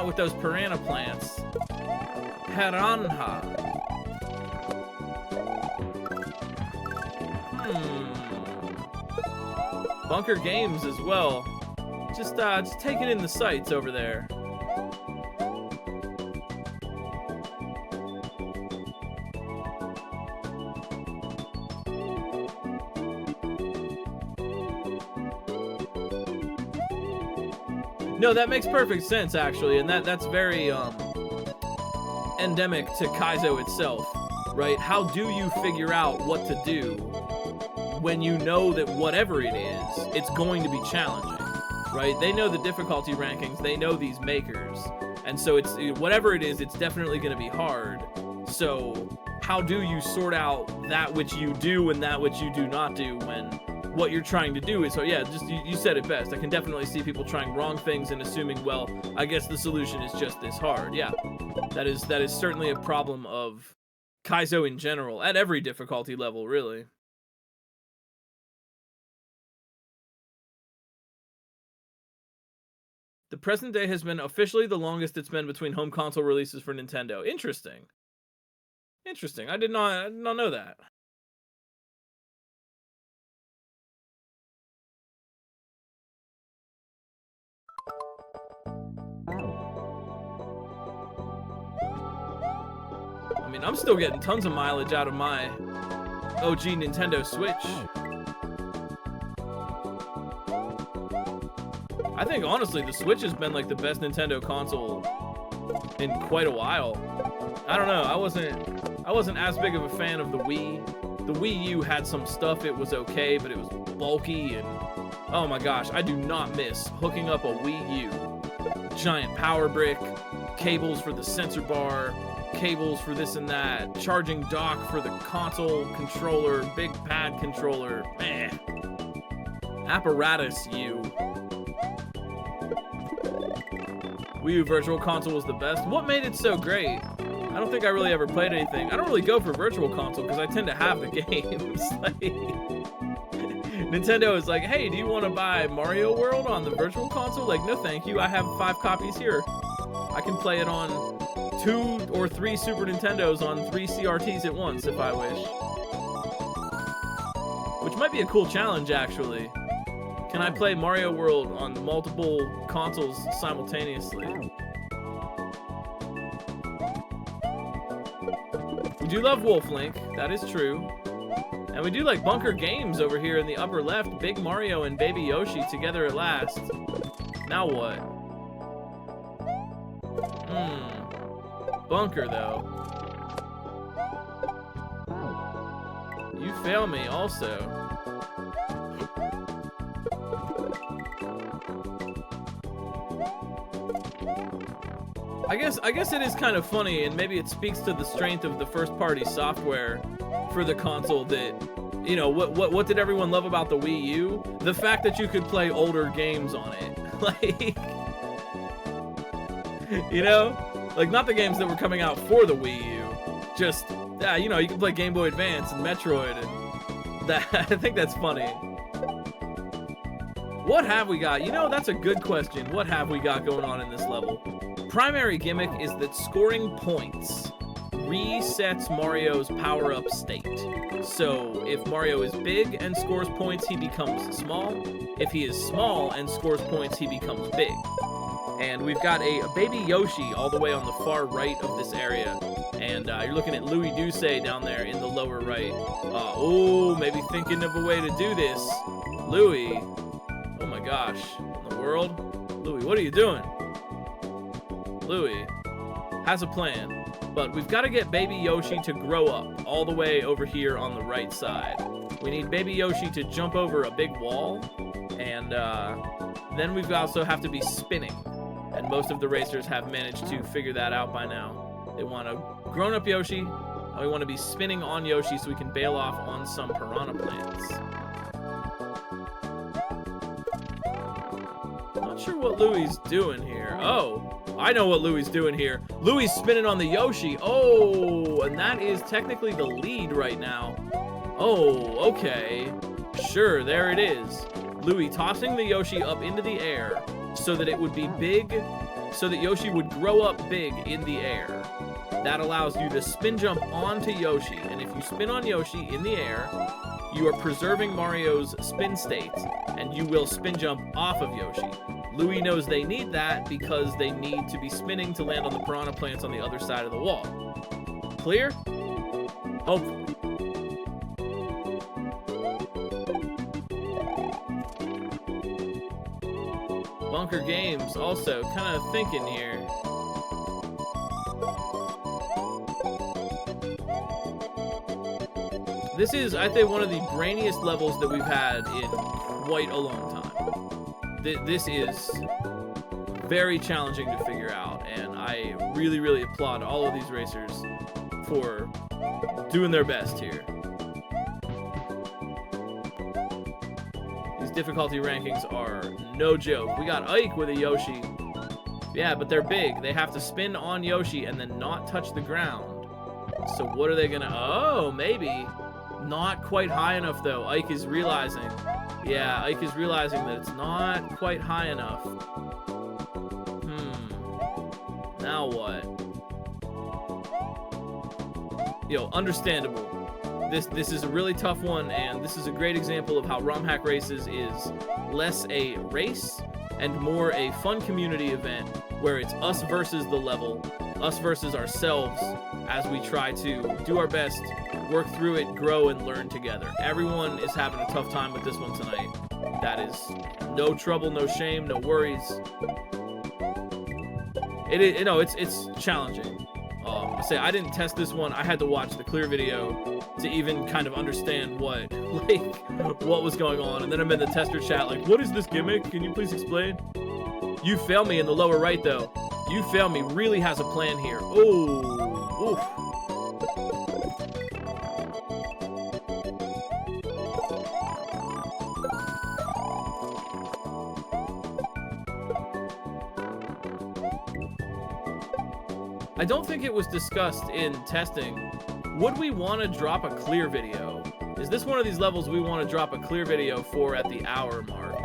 S1: with those piranha plants. Piranha. Bunker Games as well. Just taking in the sights over there. No, that makes perfect sense, actually, and that's very endemic to Kaizo itself, right? How do you figure out what to do when you know that whatever it is, it's going to be challenging, right? They know the difficulty rankings, they know these makers, and so it's whatever it is, it's definitely going to be hard. So how do you sort out that which you do and that which you do not do when what you're trying to do is, so yeah, just you said it best. I can definitely see people trying wrong things and assuming, well, I guess the solution is just this hard. Yeah, that is certainly a problem of Kaizo in general, at every difficulty level, really. The present day has been officially the longest it's been between home console releases for Nintendo. Interesting. Interesting. I did not know that. I mean, I'm still getting tons of mileage out of my OG Nintendo Switch. I think, honestly, the Switch has been, like, the best Nintendo console in quite a while. I don't know, I wasn't as big of a fan of the Wii. The Wii U had some stuff, it was okay, but it was bulky, and oh my gosh, I do not miss hooking up a Wii U. Giant power brick, cables for the sensor bar, cables for this and that, charging dock for the console controller, big pad controller. Meh. Apparatus U. Wii U Virtual Console was the best. What made it so great? I don't think I really ever played anything. I don't really go for Virtual Console because I tend to have the games. Like, Nintendo is like, hey, do you want to buy Mario World on the Virtual Console? Like, no thank you. I have 5 copies here. I can play it on 2 or 3 Super Nintendos on 3 CRTs at once if I wish. Which might be a cool challenge, actually. Can I play Mario World on multiple consoles simultaneously? We do love Wolf Link, that is true. And we do like Bunker Games over here in the upper left. Big Mario and Baby Yoshi together at last. Now what? Bunker, though. You fail me also. I guess it is kind of funny, and maybe it speaks to the strength of the first-party software for the console that, you know, what did everyone love about the Wii U? The fact that you could play older games on it. Like, you know? Like, not the games that were coming out for the Wii U. Just, yeah, you know, you can play Game Boy Advance and Metroid, and that, I think that's funny. What have we got? You know, that's a good question. What have we got going on in this level? Primary gimmick is that scoring points resets Mario's power-up state. So if Mario is big and scores points, he becomes small. If he is small and scores points, he becomes big. And we've got a baby Yoshi all the way on the far right of this area. And you're looking at Louis Douce down there in the lower right. Oh, maybe thinking of a way to do this. Louis. Oh my gosh. In the world? Louis, what are you doing? Louis has a plan, but we've got to get Baby Yoshi to grow up all the way over here on the right side. We need Baby Yoshi to jump over a big wall, and then we've also have to be spinning. And most of the racers have managed to figure that out by now. They want a grown-up Yoshi, and we want to be spinning on Yoshi so we can bail off on some piranha plants. Not sure what Louis is doing here. Oh, I know what Louis is doing here. Louis is spinning on the Yoshi. Oh, and that is technically the lead right now. Oh, okay. Sure, there it is. Louis tossing the Yoshi up into the air so that it would be big, so that Yoshi would grow up big in the air. That allows you to spin jump onto Yoshi, and if you spin on Yoshi in the air, you are preserving Mario's spin state, and you will spin jump off of Yoshi. Louis knows they need that because they need to be spinning to land on the piranha plants on the other side of the wall. Clear? Hopefully. Bunker Games also kind of thinking here. This is, I think, one of the brainiest levels that we've had in quite a long time. This is very challenging to figure out, and I really, really applaud all of these racers for doing their best here. These difficulty rankings are no joke. We got Ike with a Yoshi. Yeah, but they're big. They have to spin on Yoshi and then not touch the ground. So what are they gonna... Oh, maybe. Not quite high enough, though. Ike is realizing. Yeah, Ike is realizing that it's not quite high enough. Now what? Yo, understandable. This is a really tough one, and this is a great example of how ROM Hack Races is less a race and more a fun community event where it's us versus the level, us versus ourselves as we try to do our best, work through it, grow, and learn together. Everyone is having a tough time with this one tonight. That is no trouble, no shame, no worries. It's challenging. I didn't test this one. I had to watch the clear video to even kind of understand what was going on. And then I'm in the tester chat like, what is this gimmick? Can you please explain? You fail me in the lower right though. You fail me really has a plan here. Oh, Oof. I don't think it was discussed in testing. Would we want to drop a clear video? Is this one of these levels we want to drop a clear video for at the hour mark?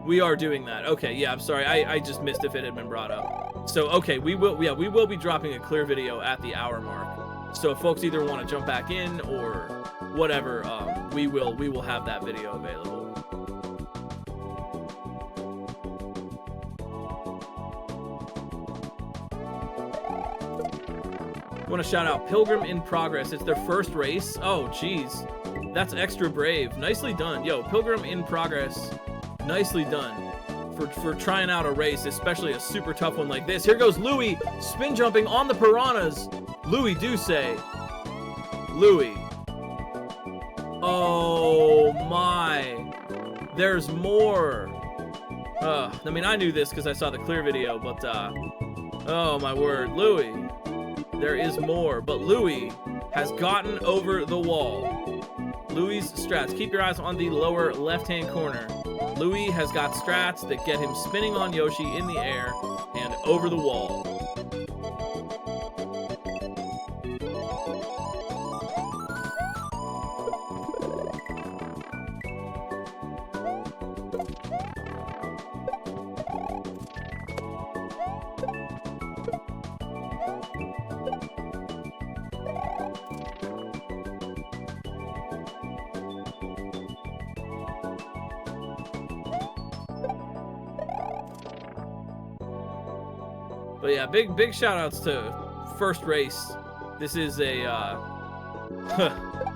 S1: We are doing that. Okay, yeah, I'm sorry. I just missed if it had been brought up. So, okay, we will be dropping a clear video at the hour mark. So if folks either want to jump back in or whatever, we will have that video available. I want to shout out Pilgrim in Progress. It's their first race. Oh, geez. That's extra brave. Nicely done. Yo, Pilgrim in Progress. Nicely done for trying out a race, especially a super tough one like this. Here goes Louis, spin jumping on the piranhas. Louis do say. Louis. Oh, my. There's more. I mean, I knew this because I saw the clear video, but, oh, my word. Louis. There is more, but Louis has gotten over the wall. Louis' strats. Keep your eyes on the lower left-hand corner. Louis has got strats that get him spinning on Yoshi in the air and over the wall. But yeah, big shout outs to first race. This is a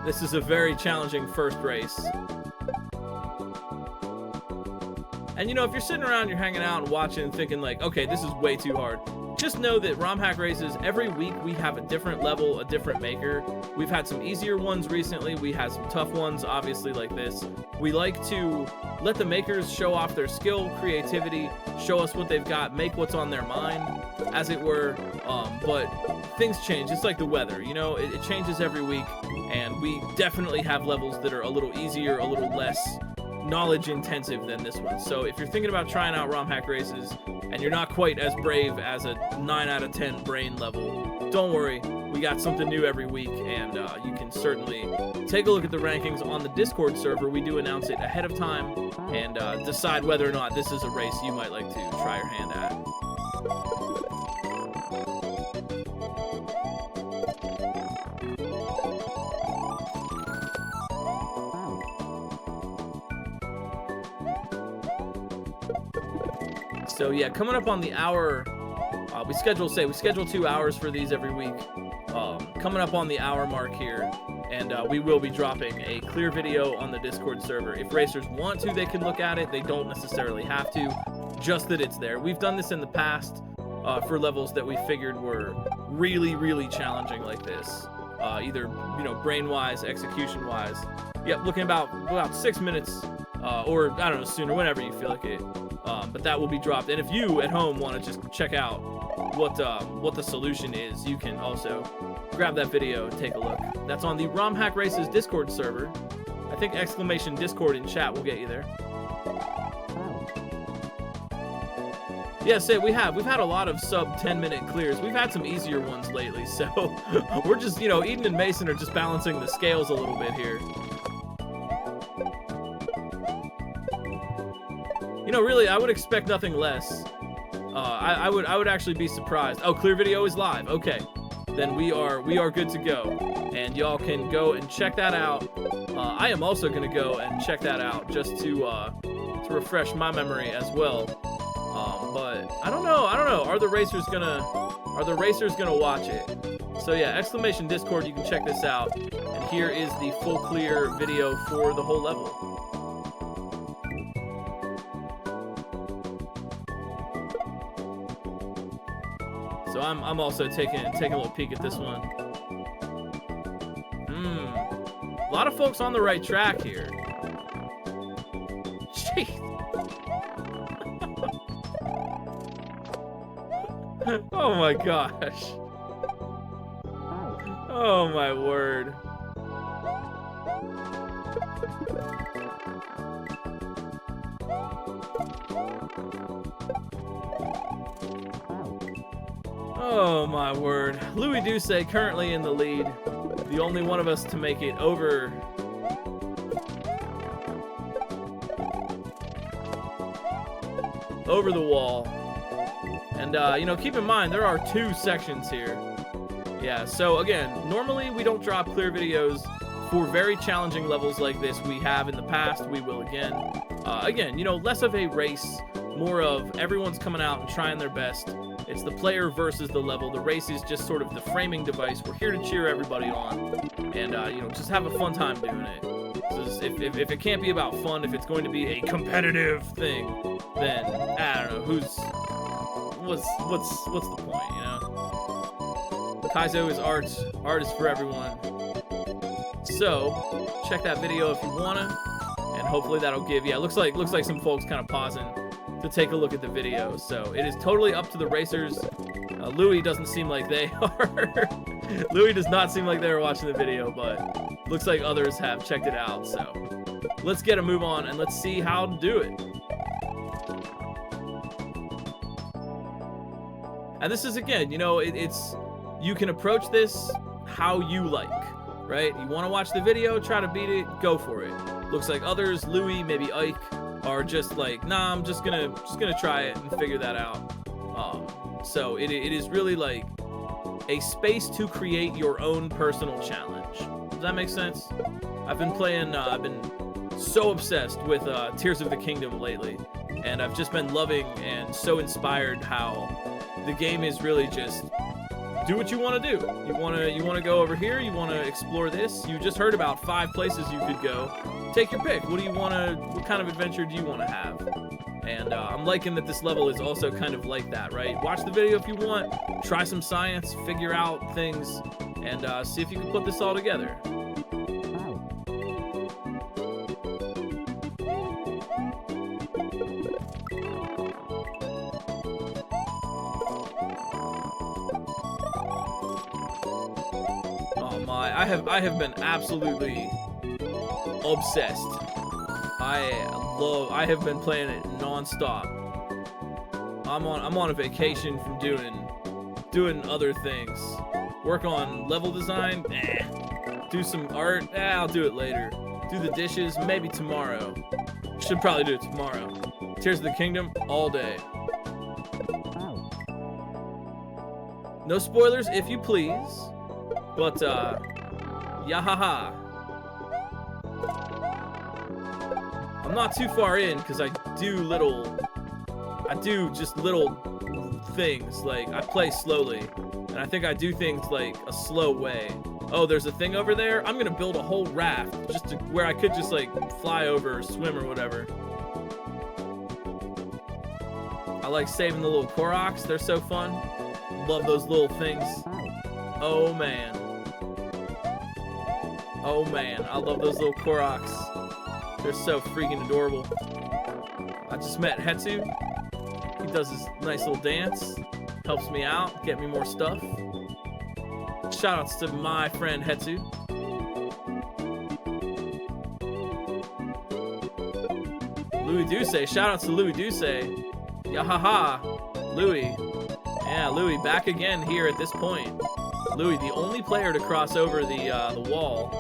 S1: this is a very challenging first race. And you know, if you're sitting around, you're hanging out and watching and thinking like, okay, this is way too hard, just know that ROM Hack Races, every week we have a different level, a different maker. We've had some easier ones recently. We had some tough ones, obviously, like this. We like to let the makers show off their skill, creativity, show us what they've got, make what's on their mind, as it were. But things change. It's like the weather, you know, it changes every week. And we definitely have levels that are a little easier, a little less knowledge intensive than this one. So if you're thinking about trying out ROM Hack Races and you're not quite as brave as a 9 out of 10 brain level, don't worry, we got something new every week, and you can certainly take a look at the rankings on the Discord server. We do announce it ahead of time and decide whether or not this is a race you might like to try your hand at. So yeah, coming up on the hour, we schedule 2 hours for these every week. Coming up on the hour mark here, and we will be dropping a clear video on the Discord server. If racers want to, they can look at it. They don't necessarily have to, just that it's there. We've done this in the past for levels that we figured were really, really challenging like this. Either, you know, brain-wise, execution-wise. Yep, looking about 6 minutes, or I don't know, sooner, whenever you feel like it. But that will be dropped. And if you at home want to just check out what the solution is, you can also grab that video and take a look. That's on the ROM Hack Races Discord server. I think exclamation Discord in chat will get you there. Yeah, so we've had a lot of sub 10-minute clears. We've had some easier ones lately, so we're just, you know, Eden and Mason are just balancing the scales a little bit here. You know, really, I would expect nothing less. I would actually be surprised. Oh, clear video is live. Okay, then we are good to go, and y'all can go and check that out. I am also gonna go and check that out just to refresh my memory as well. But I don't know. Are the racers gonna watch it? So yeah, exclamation Discord. You can check this out, and here is the full clear video for the whole level. So I'm also taking a little peek at this one. A lot of folks on the right track here. Jeez. Oh my gosh. Oh my word. Oh my word. Louis Duce currently in the lead. The only one of us to make it over the wall. And you know, keep in mind there are 2 sections here. Yeah, so again, normally we don't drop clear videos for very challenging levels like this. We have in the past, we will again. Again, you know, less of a race, more of everyone's coming out and trying their best. It's the player versus the level. The race is just sort of the framing device. We're here to cheer everybody on and, you know, just have a fun time doing it. So if it can't be about fun, if it's going to be a competitive thing, then, I don't know, what's the point, you know? Kaizo is art. Art is for everyone. So, check that video if you wanna, and hopefully that'll give, yeah, looks like some folks kind of pausing to take a look at the video. So it is totally up to the racers. Louis doesn't seem like they are. Louis does not seem like they are watching the video, but looks like others have checked it out. So let's get a move on and let's see how to do it. And this is, again, you know, it's you can approach this how you like, right? You want to watch the video, try to beat it, go for it. Looks like others, Louis, maybe Ike, are just like, nah, I'm just gonna try it and figure that out. So it is really like a space to create your own personal challenge. Does that make sense? I've been playing, I've been so obsessed with Tears of the Kingdom lately, and I've just been loving and so inspired how the game is really just do what you want to do. You want to go over here, you want to explore this. You just heard about 5 places you could go. Take your pick. What kind of adventure do you want to have? And I'm liking that this level is also kind of like that, right? Watch the video if you want, try some science, figure out things, and see if you can put this all together. Oh my, I have been absolutely obsessed. I have been playing it non-stop. I'm on a vacation from doing other things. Work on level design, do some art, I'll do it later. Do the dishes, maybe tomorrow. Should probably do it tomorrow. Tears of the Kingdom, all day. No spoilers, if you please. But, yahaha. I'm not too far in, because I do just little things. Like, I play slowly. And I think I do things like a slow way. Oh, there's a thing over there? I'm gonna build a whole raft just to where I could just like fly over or swim or whatever. I like saving the little Koroks. They're so fun. Love those little things. Oh man. Oh man, I love those little Koroks. They're so freaking adorable. I just met Hetsu. He does his nice little dance. Helps me out, get me more stuff. Shoutouts to my friend Hetsu. Louis Duce, shoutouts to Louis Duce. Yahaha, Louis. Yeah, Louis back again here at this point. Louis, the only player to cross over the wall.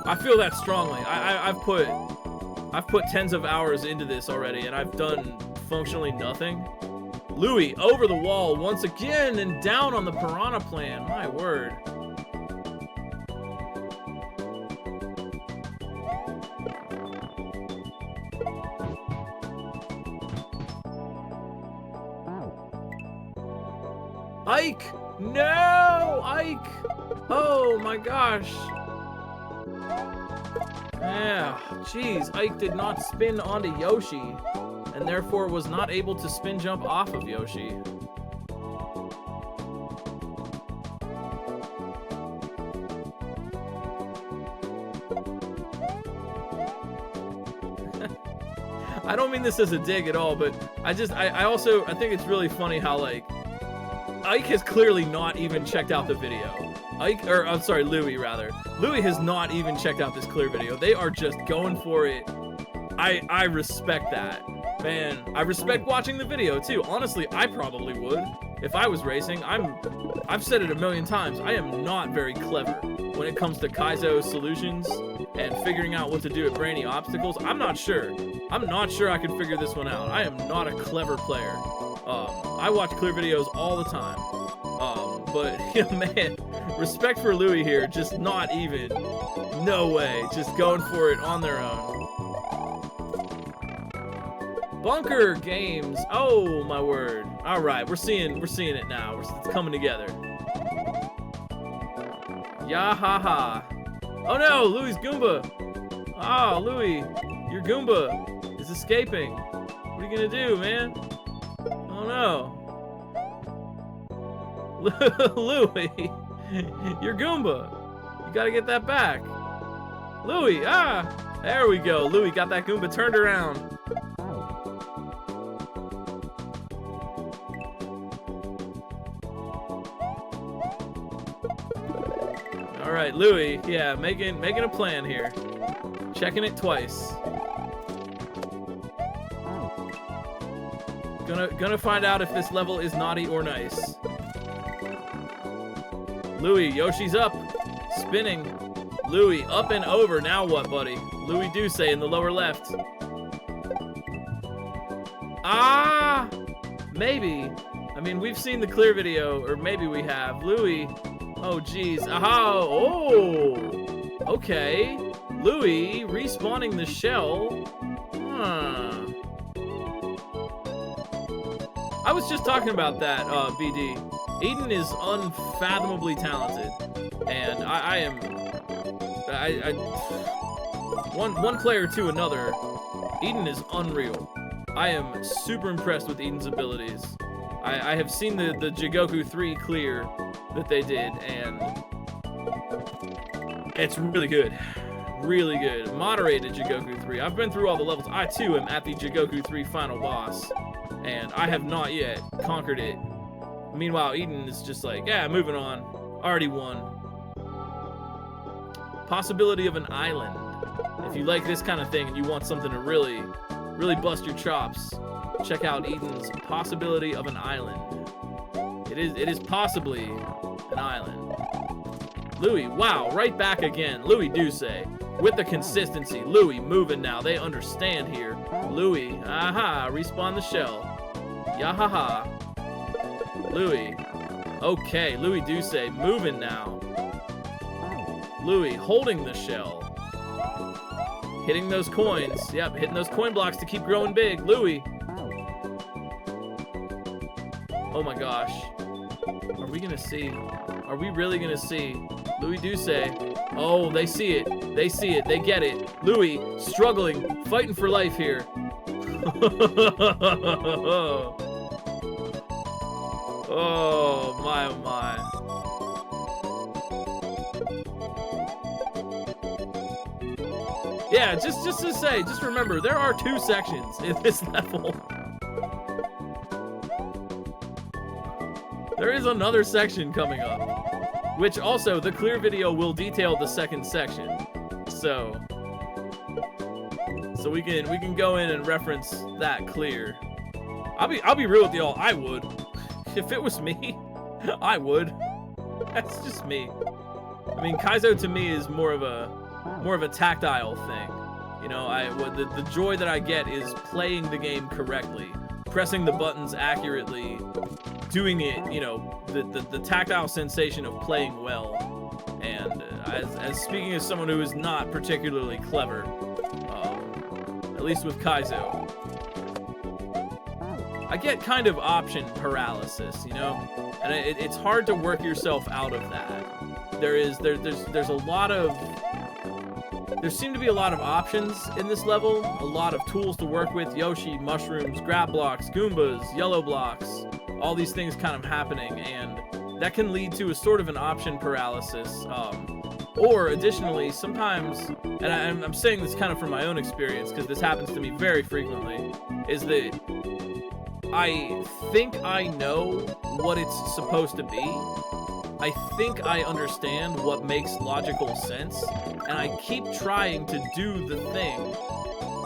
S1: I feel that strongly. I've put tens of hours into this already, and I've done functionally nothing. Louis over the wall once again and down on the piranha plan. My word. Ike! No! Ike! Oh my gosh. Yeah, jeez, Ike did not spin onto Yoshi, and therefore was not able to spin jump off of Yoshi. I don't mean this as a dig at all, but I think it's really funny how, like, Ike has clearly not even checked out the video. Louis rather. Louis has not even checked out this clear video. They are just going for it. I respect that. Man, I respect watching the video too. Honestly, I probably would if I was racing. I've said it a million times. I am not very clever when it comes to Kaizo solutions and figuring out what to do at brainy obstacles. I'm not sure I could figure this one out. I am not a clever player. I watch clear videos all the time. But yeah, man, respect for Louis here. Just not even. No way. Just going for it on their own. Bunker Games. Oh my word. All right, we're seeing it now. It's coming together. Yeah, ha ha. Oh no, Louis' Goomba. Ah, Louis, your Goomba is escaping. What are you gonna do, man? Oh no. Louis, your Goomba. You gotta get that back. Louis, there we go. Louis got that Goomba turned around. All right, Louis, yeah, making a plan here. Checking it twice. Gonna find out if this level is naughty or nice. Louis, Yoshi's up, spinning. Louis, up and over. Now what, buddy? Louis Duce in the lower left. Ah, maybe. I mean, we've seen the clear video, or maybe we have. Louis, oh geez, aha, oh, okay. Louis respawning the shell. Huh. I was just talking about that, BD. Eden is unfathomably talented, and one player to another, Eden is unreal. I am super impressed with Eden's abilities. I have seen the Jigoku 3 clear that they did, and it's really good. Really good. Moderated Jigoku 3. I've been through all the levels. I too am at the Jigoku 3 final boss, and I have not yet conquered it. Meanwhile, Eden is just like, yeah, moving on. Already won. Possibility of an island. If you like this kind of thing and you want something to really, really bust your chops, check out Eden's Possibility of an Island. It is possibly an island. Louis, wow, right back again. Louis Duce with the consistency. Louis moving now. They understand here. Louis, aha, respawn the shell. Yahaha. Louis. Okay, Louis Duce moving now. Louis holding the shell. Hitting those coins. Yep, hitting those coin blocks to keep growing big. Louis. Oh my gosh. Are we gonna see? Are we really gonna see Louis Duce? Oh, they see it. They see it. They get it. Louis struggling, fighting for life here. Oh my, oh my. Yeah, just to say, just remember, there are 2 sections in this level. There is another section coming up, which also the clear video will detail the second section. So we can go in and reference that clear. I'll be real with y'all. I would. If it was me, I would. That's just me. I mean, Kaizo to me is more of a tactile thing. You know, the joy that I get is playing the game correctly, pressing the buttons accurately, doing it, you know, the tactile sensation of playing well. And as speaking as someone who is not particularly clever, at least with Kaizo, I get kind of option paralysis, you know, and it's hard to work yourself out of that. There seem to be a lot of options in this level, a lot of tools to work with, Yoshi, mushrooms, grab blocks, Goombas, yellow blocks, all these things kind of happening, and that can lead to a sort of an option paralysis, Or additionally, sometimes, and I'm saying this kind of from my own experience because this happens to me very frequently, is that I think I know what it's supposed to be. I think I understand what makes logical sense, and I keep trying to do the thing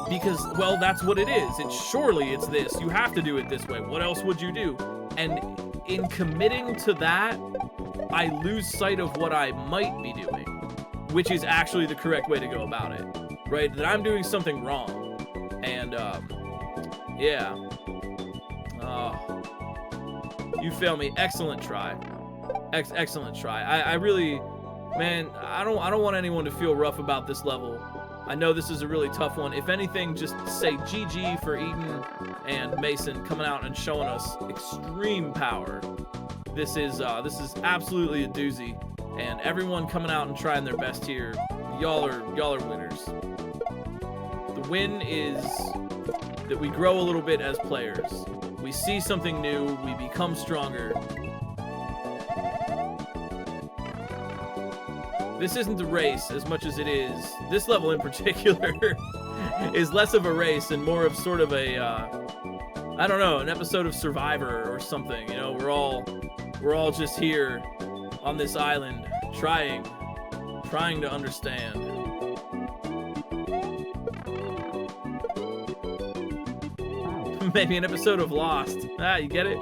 S1: because, well, that's what it is. Surely it's this. You have to do it this way. What else would you do? And in committing to that, I lose sight of what I might be doing, which is actually the correct way to go about it, right? That I'm doing something wrong. And, yeah. You fail me. Excellent try. Excellent try. I really, man, I don't want anyone to feel rough about this level. I know this is a really tough one. If anything, just say GG for Eden and Mason coming out and showing us extreme power. This is absolutely a doozy, and everyone coming out and trying their best here. Y'all are winners. The win is that we grow a little bit as players. We see something new, we become stronger. This isn't a race as much as it is. This level in particular is less of a race and more of sort of a, I don't know, an episode of Survivor or something. You know, we're all just here on this island trying to understand. Maybe an episode of Lost. Ah, you get it?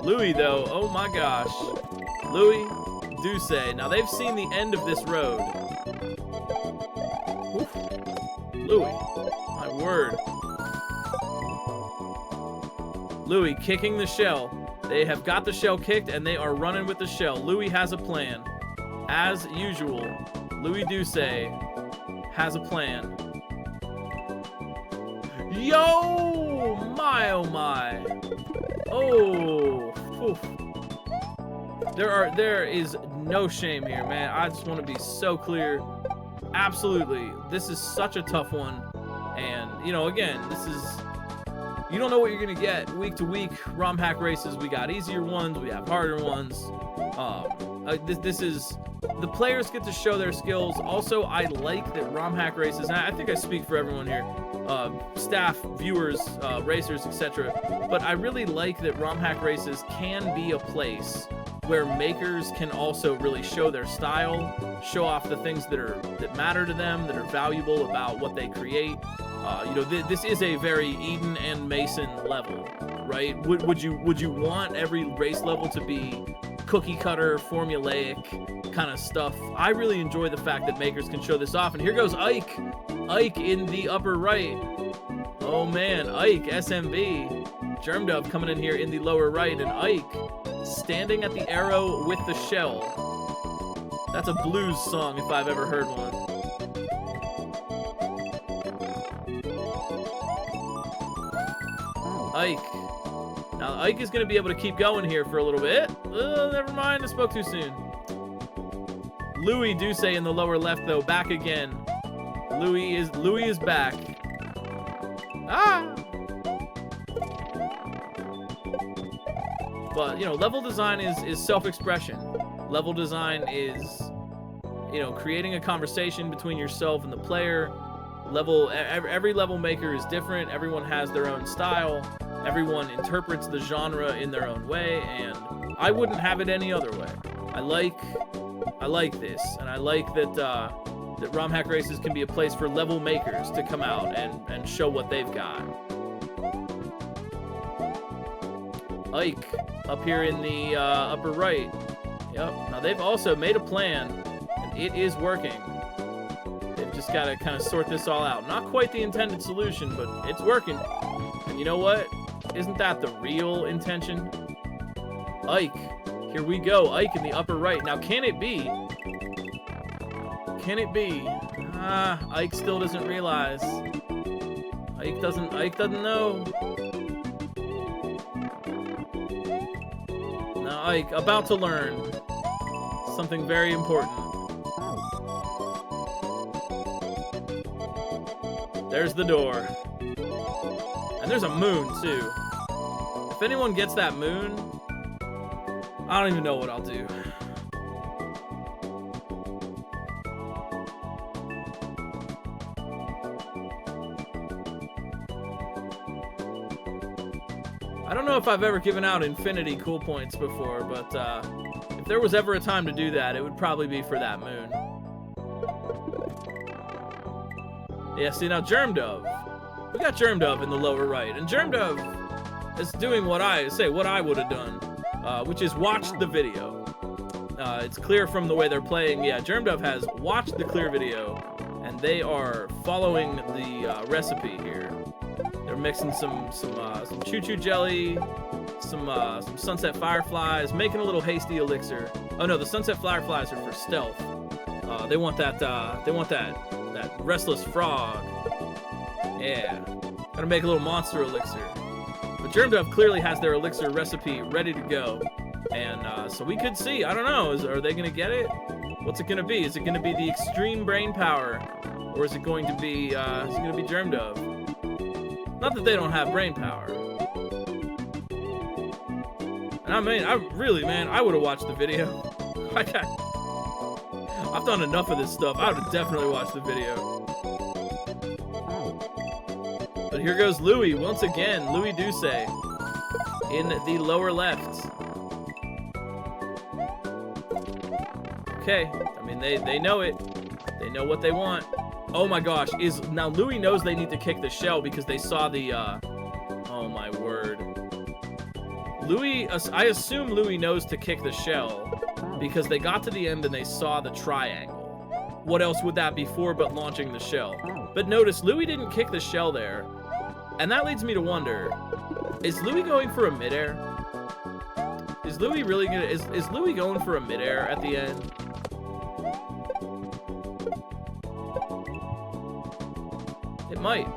S1: Louis, though, oh my gosh. Louis, do say. Now, they've seen the end of this road. Oof. Louis, my word. Louis kicking the shell. They have got the shell kicked, and they are running with the shell. Louis has a plan. As usual, Louis Duce has a plan. Yo! My, oh my. Oh. Oof. There is no shame here, man. I just want to be so clear. Absolutely. This is such a tough one. And, you know, again, you don't know what you're going to get week to week. ROM hack races, we got easier ones, we have harder ones. This is, the players get to show their skills. Also, I like that ROM hack races, and I think I speak for everyone here, staff, viewers, racers, etc. But I really like that ROM hack races can be a place where makers can also really show their style, show off the things that matter to them, that are valuable about what they create. You know, this is a very Eden and Mason level, right? Would you want every race level to be cookie cutter, formulaic kind of stuff? I really enjoy the fact that makers can show this off. And here goes Ike in the upper right. Oh man, Ike, SMB. Germdove coming in here in the lower right, and Ike standing at the arrow with the shell. That's a blues song if I've ever heard one. Ike. Now Ike is going to be able to keep going here for a little bit. Never mind, I spoke too soon. Louis Duce in the lower left though, back again. Louis is back. Ah! But, you know, level design is self-expression. Level design is, you know, creating a conversation between yourself and the player. Every level maker is different. Everyone has their own style. Everyone interprets the genre in their own way, and I wouldn't have it any other way. I like this, and I like that that ROM hack races can be a place for level makers to come out and show what they've got. Ike up here in the upper right. Yep. Now they've also made a plan, and it is working. They've just got to kind of sort this all out. Not quite the intended solution, but it's working. And you know what? Isn't that the real intention? Ike. Here we go. Ike in the upper right. Now, can it be? Can it be? Ike still doesn't realize. Ike doesn't know. Now, Ike, about to learn something very important. There's the door. And there's a moon, too. If anyone gets that moon, I don't even know what I'll do. I don't know if I've ever given out infinity cool points before, but if there was ever a time to do that, it would probably be for that moon. Yeah, see now Germ Dove. We got Germ Dove in the lower right, and Germ Dove is doing what I would have done, which is watch the video. It's clear from the way they're playing. Yeah, Germ Dove has watched the clear video, and they are following the recipe here. They're mixing some choo-choo jelly, some sunset fireflies, making a little hasty elixir. Oh no, the sunset fireflies are for stealth. They want that restless frog. Yeah, gotta make a little monster elixir. But Germ Dove clearly has their elixir recipe ready to go, and so we could see. I don't know. Are they gonna get it? What's it gonna be? Is it gonna be the extreme brain power, or is it going to be Germ Dove? Not that they don't have brain power. And I mean, I would have watched the video. I've done enough of this stuff. I would have definitely watched the video. But here goes Louis once again. Louis Duce in the lower left. Okay, I mean they know it. They know what they want. Oh my gosh, now Louis knows they need to kick the shell because they saw the oh my word. I assume Louis knows to kick the shell because they got to the end and they saw the triangle. What else would that be for but launching the shell? But notice Louis didn't kick the shell there. And that leads me to wonder, is Louis going for a midair? Is Louis really gonna is Louis going for a midair at the end? It might.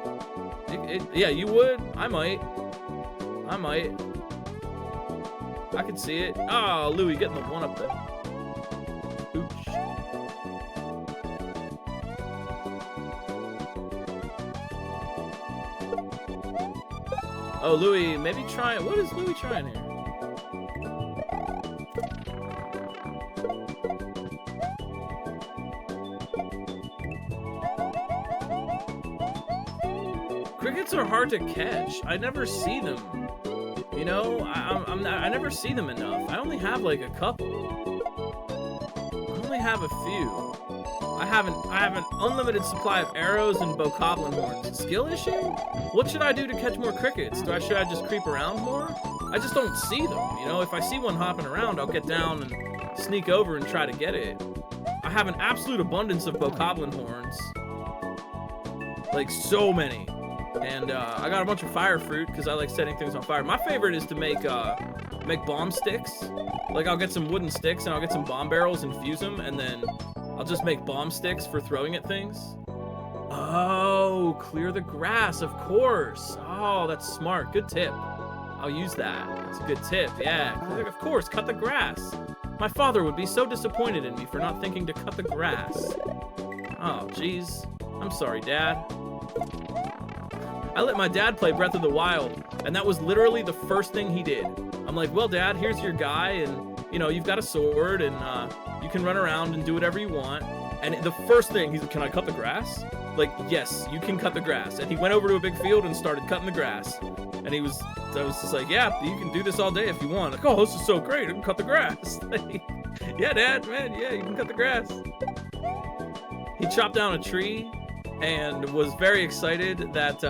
S1: Yeah, you would. I might. I could see it. Oh, Louis getting the one up there. Oops. Oh, Louis, maybe try. What is Louis trying here? Crickets are hard to catch. I never see them. You know, I never see them enough. I only have like a couple. I only have a few. I have an unlimited supply of arrows and bokoblin horns. Skill issue? What should I do to catch more crickets? Should I just creep around more? I just don't see them. You know, if I see one hopping around, I'll get down and sneak over and try to get it. I have an absolute abundance of bokoblin horns. Like so many. And I got a bunch of fire fruit because I like setting things on fire. My favorite is to make bomb sticks. Like I'll get some wooden sticks and I'll get some bomb barrels and fuse them, and then I'll just make bomb sticks for throwing at things. Oh, clear the grass, of course. Oh, that's smart. Good tip. I'll use that. That's a good tip. Yeah, of course, cut the grass. My father would be so disappointed in me for not thinking to cut the grass. Oh, jeez. I'm sorry, Dad. I let my dad play Breath of the Wild, and that was literally the first thing he did. I'm like, well, Dad, here's your guy, and, you know, you've got a sword, and you can run around and do whatever you want. And the first thing, he's like, can I cut the grass? Like, yes, you can cut the grass. And he went over to a big field and started cutting the grass. And I was just like, yeah, you can do this all day if you want. Like, oh, this is so great, I can cut the grass. Yeah, Dad, man, yeah, you can cut the grass. He chopped down a tree and was very excited that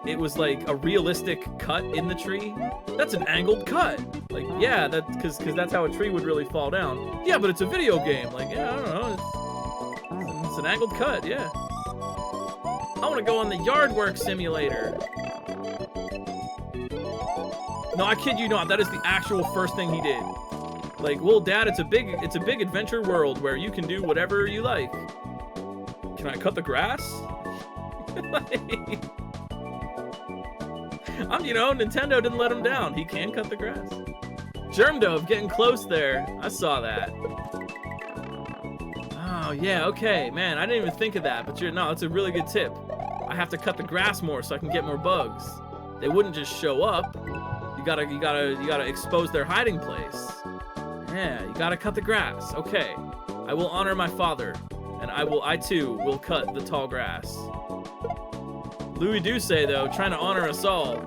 S1: it was like a realistic cut in the tree. That's an angled cut. Like, yeah, because that's how a tree would really fall down. Yeah, but it's a video game. Like, yeah, I don't know. It's an angled cut, yeah. I want to go on the yard work simulator. No, I kid you not. That is the actual first thing he did. Like, well, Dad, it's a big adventure world where you can do whatever you like. Can I cut the grass? You know, Nintendo didn't let him down. He can cut the grass. Germ Dove getting close there. I saw that. Oh, yeah, okay. Man, I didn't even think of that, but no, it's a really good tip. I have to cut the grass more so I can get more bugs. They wouldn't just show up. You gotta expose their hiding place. Yeah, you gotta cut the grass. Okay. I will honor my father, and I too will cut the tall grass. Louis Duce, though, trying to honor us all.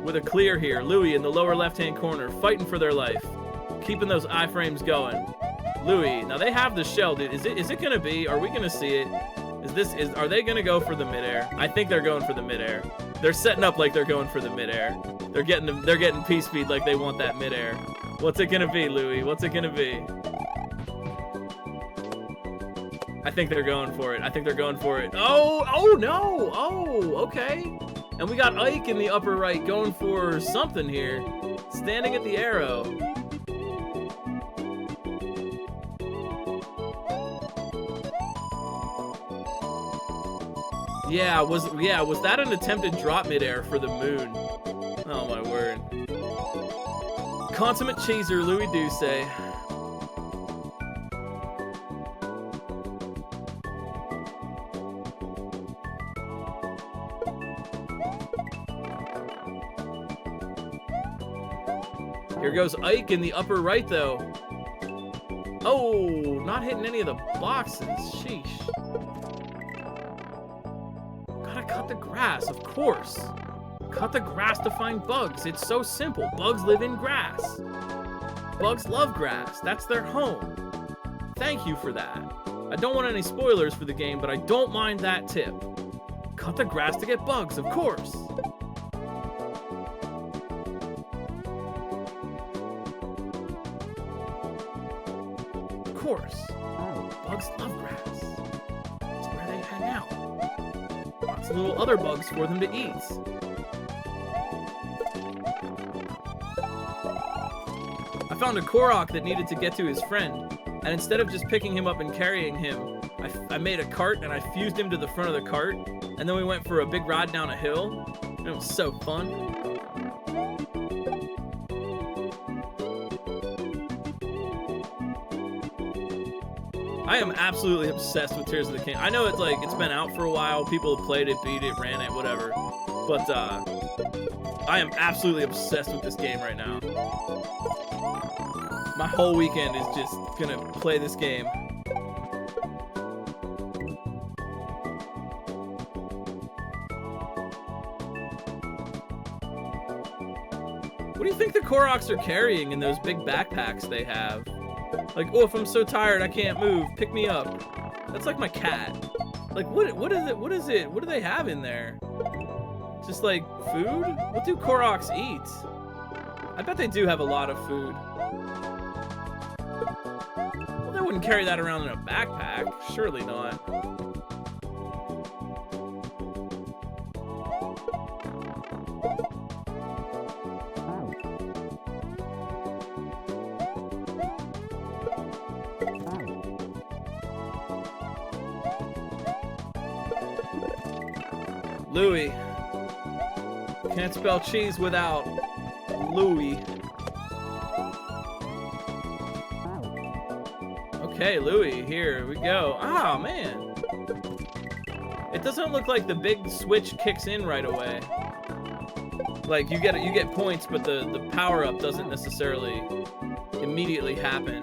S1: with a clear here. Louis in the lower left-hand corner, fighting for their life. Keeping those iframes going. Louis, now they have the shell, dude. Is it gonna be? Are we gonna see it? Are they gonna go for the midair? I think they're going for the midair. They're setting up like they're going for the midair. They're getting P-speed like they want that midair. What's it gonna be, Louis? What's it gonna be? I think they're going for it. I think they're going for it. Oh no! Oh, okay. And we got Ike in the upper right going for something here. Standing at the arrow. Yeah, was that an attempted drop midair for the moon? Oh my word. Consummate chaser, Louis Douce. Here goes Ike in the upper right, though. Oh, not hitting any of the boxes. Sheesh. Gotta cut the grass, of course. Cut the grass to find bugs. It's so simple. Bugs live in grass. Bugs love grass. That's their home. Thank you for that. I don't want any spoilers for the game, but I don't mind that tip. Cut the grass to get bugs, of course. Of course. Bugs love grass. It's where they hang out. Lots of little other bugs for them to eat. I found a Korok that needed to get to his friend, and instead of just picking him up and carrying him, I made a cart and I fused him to the front of the cart, and then we went for a big ride down a hill, and it was so fun. I am absolutely obsessed with Tears of the Kingdom. I know it's been out for a while, people have played it, beat it, ran it, whatever, but I am absolutely obsessed with this game right now. My whole weekend is just gonna play this game. What do you think the Koroks are carrying in those big backpacks they have? Like, oh, if I'm so tired I can't move, pick me up. That's like my cat. Like, what is it? What is it? What do they have in there? Just like food? What do Koroks eat? I bet they do have a lot of food. Well, they wouldn't carry that around in a backpack. Surely not. Louis. Can't spell cheese without Louis. Okay, Louis, here we go. Ah, man. It doesn't look like the big switch kicks in right away. Like, you get points, but the power-up doesn't necessarily immediately happen.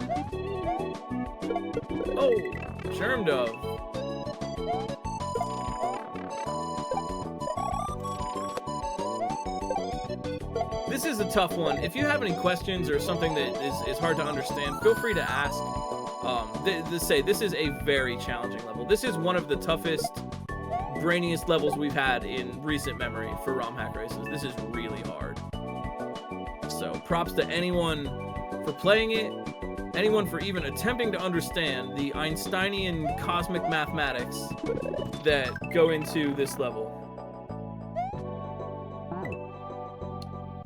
S1: Oh, Germ Dove. This is a tough one. If you have any questions or something that is hard to understand, feel free to ask. This is a very challenging level. This is one of the toughest, brainiest levels we've had in recent memory for ROM hack races. This is really hard. So props to anyone for playing it, anyone for even attempting to understand the Einsteinian cosmic mathematics that go into this level.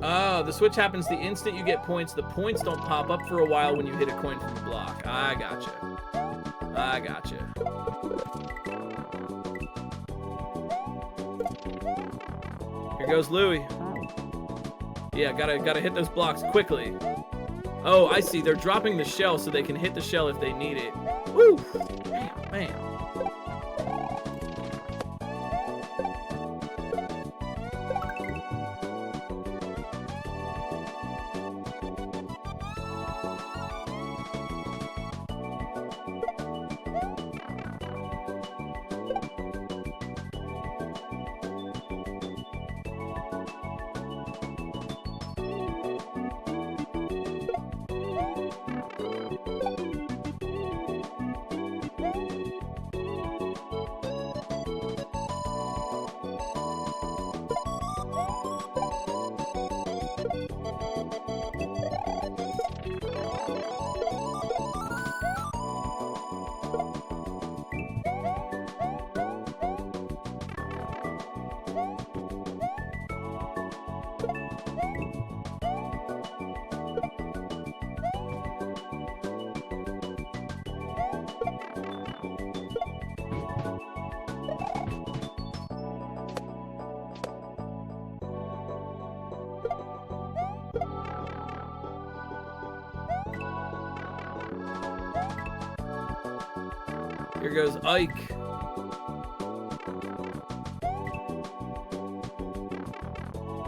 S1: Oh, the switch happens the instant you get points. The points don't pop up for a while when you hit a coin from the block. I gotcha. I gotcha. Here goes Louis. Yeah, gotta hit those blocks quickly. Oh, I see. They're dropping the shell so they can hit the shell if they need it. Woo! Bam, bam. Here goes Ike.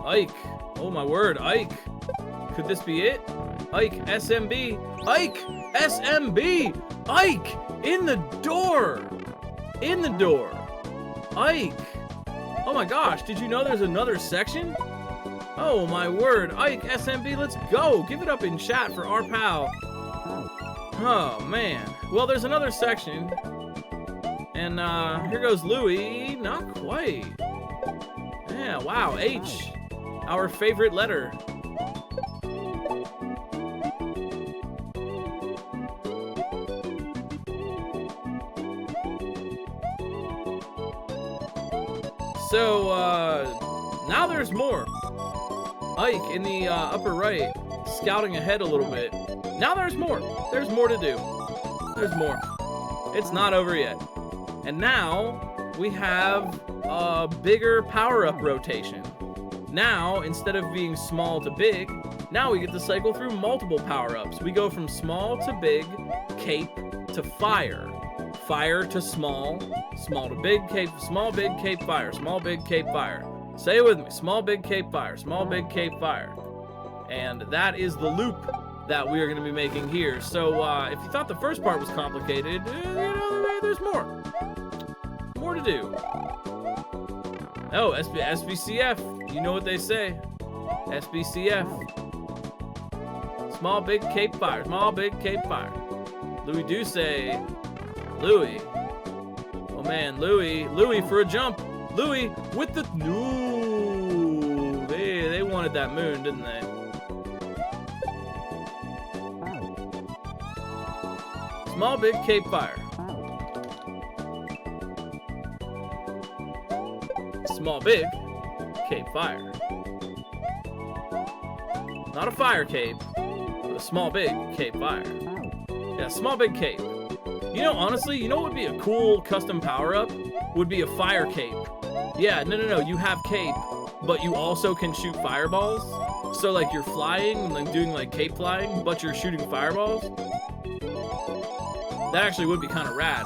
S1: Ike. Oh my word, Ike. Could this be it? Ike, SMB. Ike, SMB. Ike, in the door. In the door. Ike. Oh my gosh, did you know there's another section? Oh my word, Ike, SMB, let's go. Give it up in chat for our pal. Oh man. Well, there's another section. And here goes Louie. Not quite. Yeah, wow, H. Our favorite letter. So, now there's more. Ike in the upper right, scouting ahead a little bit. Now there's more. There's more to do. There's more. It's not over yet. And now we have a bigger power-up rotation. Now, instead of being small to big, now we get to cycle through multiple power-ups. We go from small to big, cape to fire. Fire to small, small to big, cape, small, big, cape, fire, small, big, cape, fire. Say it with me, small, big, cape, fire, small, big, cape, fire. And that is the loop that we are going to be making here. So if you thought the first part was complicated, there's more. More to do. Oh, SBCF. You know what they say. SBCF. Small, big, cape, fire. Small, big, cape, fire. Louis do say, Louis. Oh man, Louis. Louis for a jump. Louis with the... No. They wanted that moon, didn't they? Small, big, cape, fire. Small, big, cape, fire. Not a fire cape, but a small, big, cape, fire. Yeah, small, big, cape. You know, honestly, you know what would be a cool custom power-up? Would be a fire cape. Yeah, no. You have cape, but you also can shoot fireballs. So, like, you're flying and like, doing, like, cape flying, but you're shooting fireballs. That actually would be kind of rad.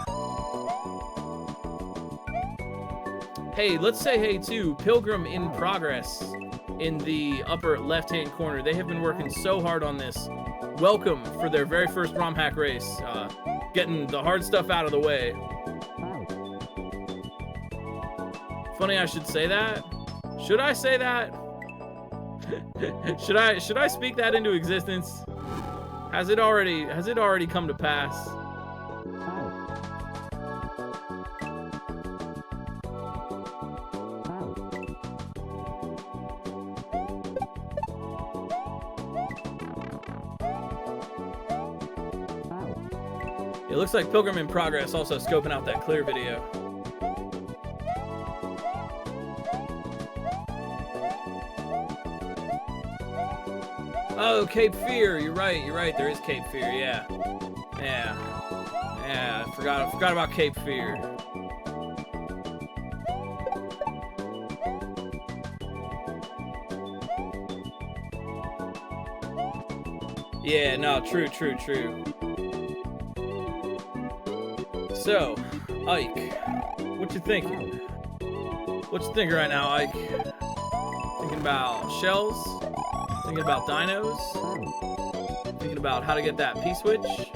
S1: Hey, let's say hey to Pilgrim in Progress in the upper left-hand corner. They have been working so hard on this. Welcome for their very first ROM hack race. Getting the hard stuff out of the way. Funny I should say that. Should I say that? should I speak that into existence? Has it already come to pass? It looks like Pilgrim in Progress also scoping out that clear video. Oh, Cape Fear. You're right. There is Cape Fear. Yeah. I forgot about Cape Fear. Yeah. No. True. So, Ike, what you thinking? What you thinking right now, Ike? Thinking about shells? Thinking about dinos? Thinking about how to get that P-switch?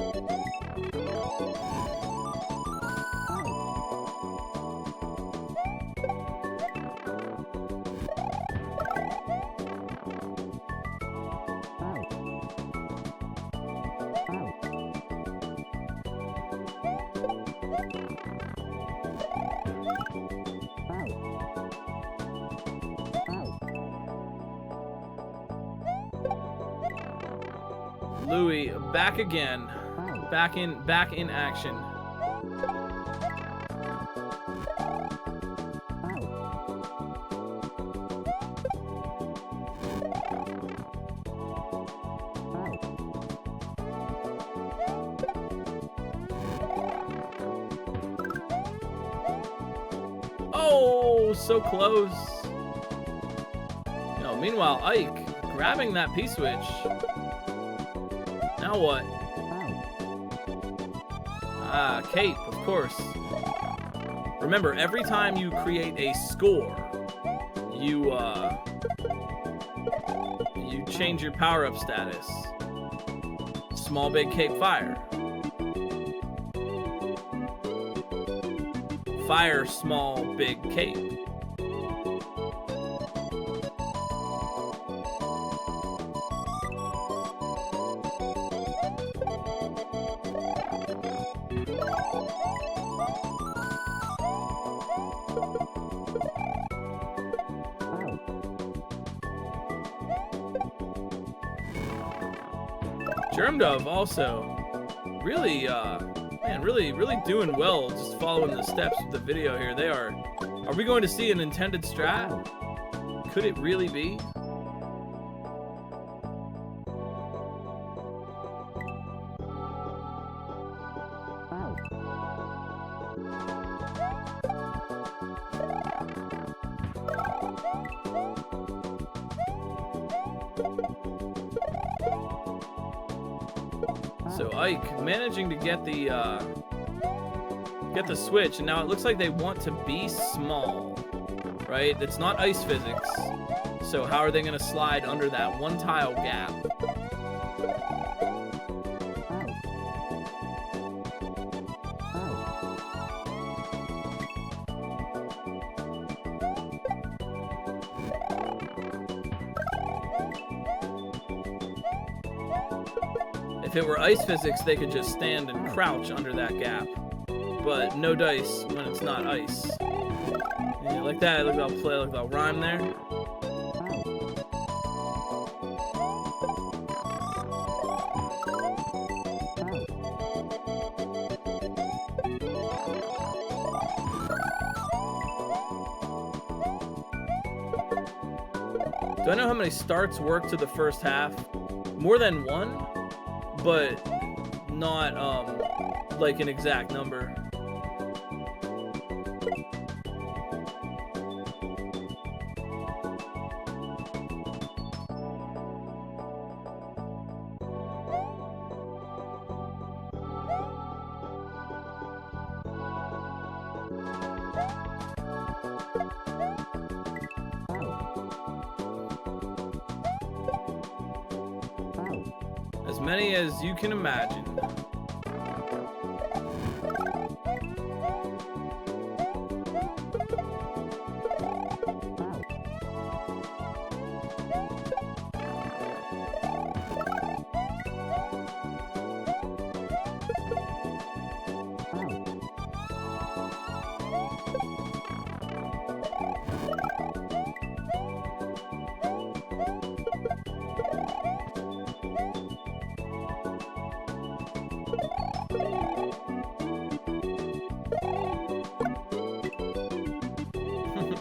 S1: Louis back again. Back in action. Oh, so close. No, meanwhile, Ike grabbing that P-switch. Now what? Cape, of course. Remember, every time you create a score, you change your power-up status. Small, big cape, fire. Fire, small, big cape. Germ Dove also really, man, really doing well, just following the steps of the video here. They are we going to see an intended strat? Could it really be? So Ike managing to get the switch, and now it looks like they want to be small, right? It's not ice physics, so how are they going to slide under that one tile gap? If it were ice physics, they could just stand and crouch under that gap. But no dice when it's not ice. Yeah, like that. Look, I'll play, look, I'll rhyme there. Do I know how many starts work to the first half? More than one? But not like an exact number. As many as you can imagine.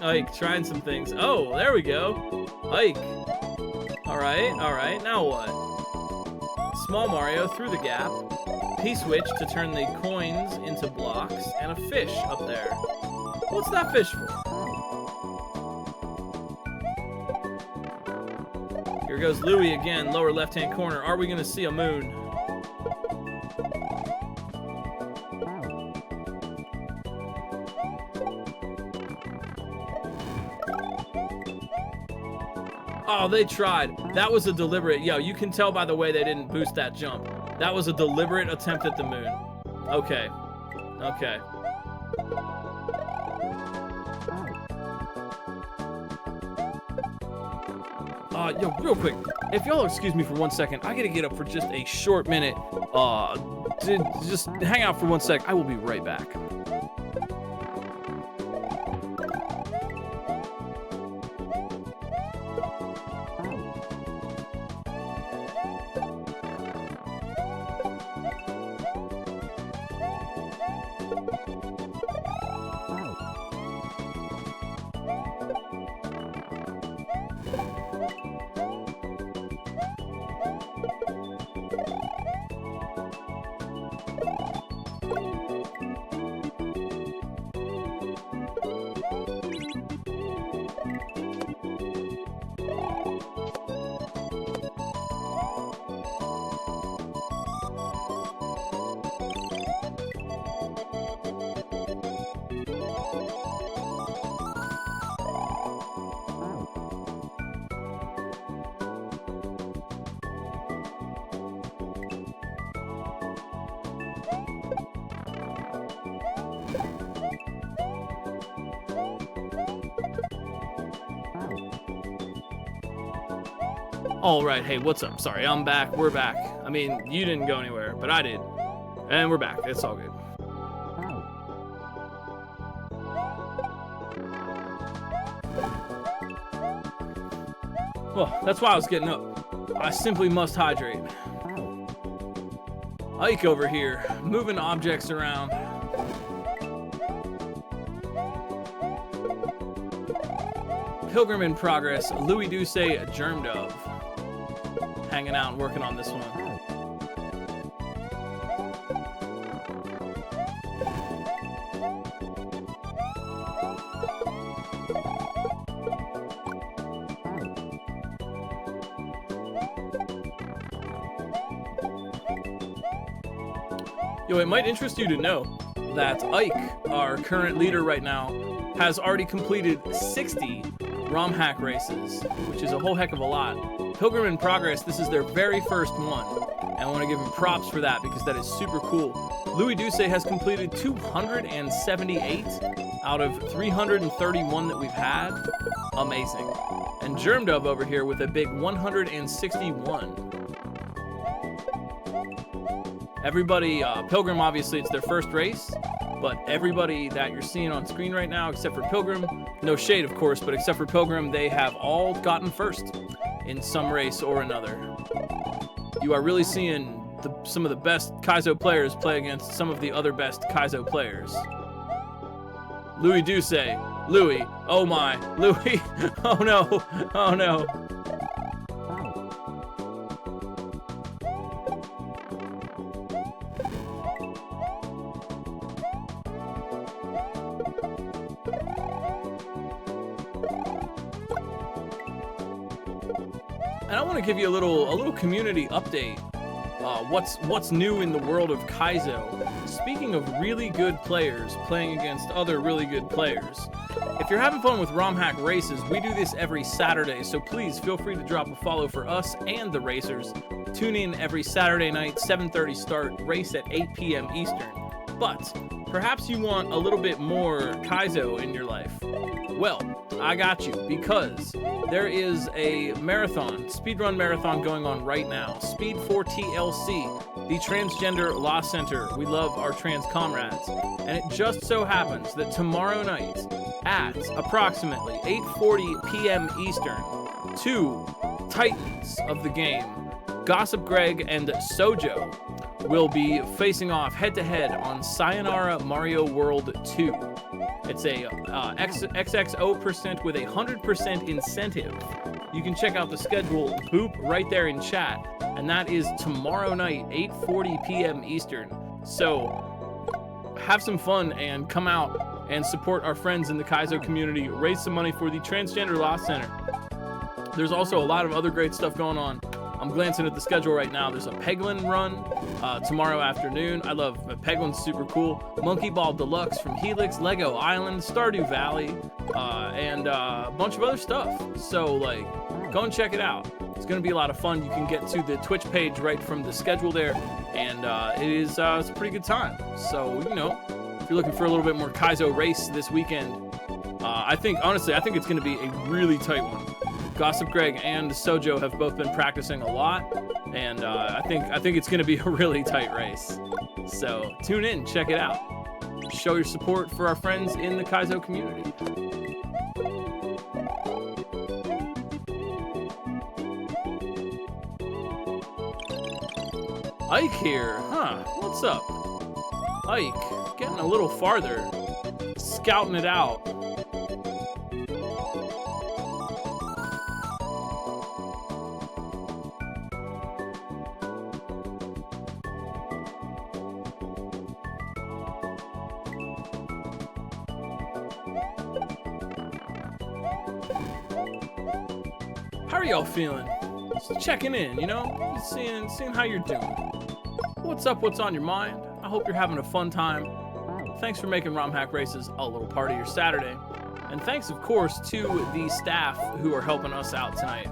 S1: Ike trying some things. Oh, there we go. Ike. All right. Now what? Small Mario through the gap. P-switch to turn the coins into blocks, and a fish up there. What's that fish for? Here goes Louie again, lower left-hand corner. Are we going to see a moon? Oh, they tried. That was a deliberate... Yo, you can tell by the way they didn't boost that jump. That was a deliberate attempt at the moon. Okay. Okay. Yo, real quick. If y'all excuse me for 1 second, I gotta get up for just a short minute. Just hang out for 1 sec. I will be right back. All right, hey, what's up? Sorry, I'm back. We're back. I mean, you didn't go anywhere, but I did. And we're back. It's all good. Well, that's why I was getting up. I simply must hydrate. Ike over here, moving objects around. Pilgrim in progress, Louis Douce, Germ Dove. Hanging out and working on this one. Yo, it might interest you to know that Ike, our current leader right now, has already completed 60 ROM hack races, which is a whole heck of a lot. Pilgrim in progress, this is their very first one, and I want to give him props for that because that is super cool. Louis Douce has completed 278 out of 331 that we've had. Amazing. And Germ Dove over here with a big 161. Everybody, Pilgrim, obviously, it's their first race, but everybody that you're seeing on screen right now, except for Pilgrim, no shade, of course, but except for Pilgrim, they have all gotten first in some race or another. You are really seeing some of the best Kaizo players play against some of the other best Kaizo players. Louis Douce, Louis, oh my, Louis, oh no, oh no. And I want to give you a little community update. What's new in the world of Kaizo? Speaking of really good players playing against other really good players, if you're having fun with ROM hack races, we do this every Saturday, so please feel free to drop a follow for us and the racers. Tune in every Saturday night, 7:30 start, race at 8 p.m. Eastern. But perhaps you want a little bit more Kaizo in your life. Well, I got you, because there is a marathon, speedrun marathon going on right now. Speed 4 TLC, the Transgender Law Center. We love our trans comrades. And it just so happens that tomorrow night at approximately 8:40 p.m. Eastern, two titans of the game, Gossip Greg and Sojo, will be facing off head-to-head on Sayonara Mario World 2. It's a XXO% with a 100% incentive. You can check out the schedule, boop, right there in chat. And that is tomorrow night, 8:40 p.m. Eastern. So have some fun and come out and support our friends in the Kaizo community. Raise some money for the Transgender Law Center. There's also a lot of other great stuff going on. I'm glancing at the schedule right now. There's a Peglin run tomorrow afternoon. I love Peglin's super cool. Monkey Ball Deluxe from Helix, Lego Island, Stardew Valley, and a bunch of other stuff. So, like, go and check it out. It's going to be a lot of fun. You can get to the Twitch page right from the schedule there, and it's a pretty good time. So, you know, if you're looking for a little bit more Kaizo race this weekend, honestly, I think it's going to be a really tight one. Gossip Greg and Sojo have both been practicing a lot, and I think it's going to be a really tight race. So tune in, check it out. Show your support for our friends in the Kaizo community. Ike here, huh? What's up? Ike, getting a little farther, scouting it out. How are y'all feeling? Just checking in, you know? Just seeing how you're doing. What's up, what's on your mind? I hope you're having a fun time. Thanks for making ROM hack races a little part of your Saturday. And thanks, of course, to the staff who are helping us out tonight.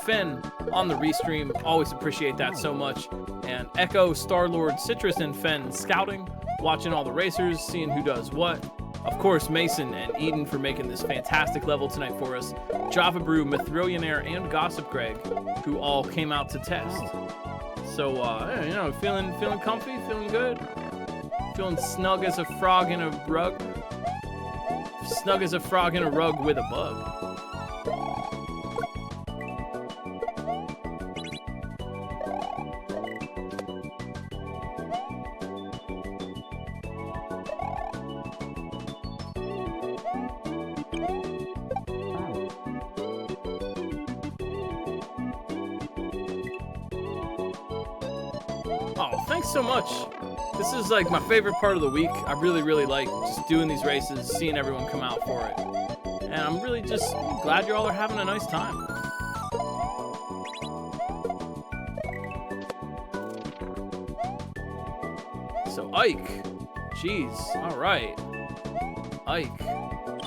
S1: Fenn on the restream, always appreciate that so much. And Echo, Star-Lord, Citrus, and Fenn scouting, watching all the racers, seeing who does what. Of course, Mason and Eden for making this fantastic level tonight for us. Java Brew, Mithrillionaire, and Gossip Greg, who all came out to test. So, you know, feeling comfy, feeling good, feeling snug as a frog in a rug. Snug as a frog in a rug with a bug. Oh, thanks so much. This is like my favorite part of the week. I really like just doing these races, seeing everyone come out for it. And I'm really just glad you all are having a nice time. So Ike, jeez, all right. Ike,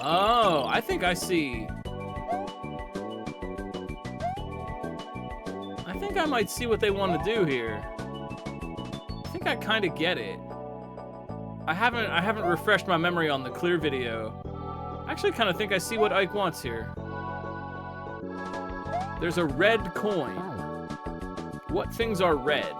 S1: oh, I think I see. I think I might see what they want to do here. I think I kind of get it. I haven't refreshed my memory on the clear video. I actually kind of think I see what Ike wants here. There's a red coin. What things are red?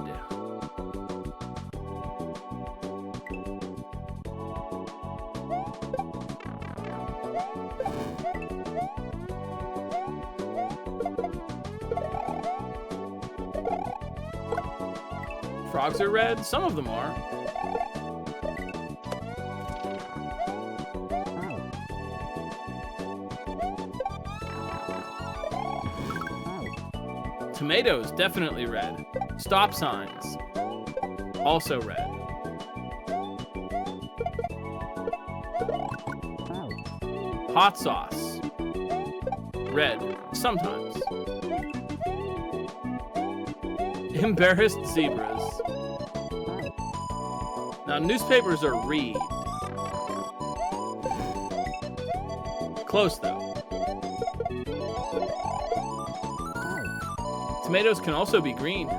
S1: Frogs are red? Some of them are. Tomatoes, definitely red. Stop signs, also red. Hot sauce, red, sometimes. Embarrassed zebras. Now, newspapers are read. Close, though. Tomatoes can also be green.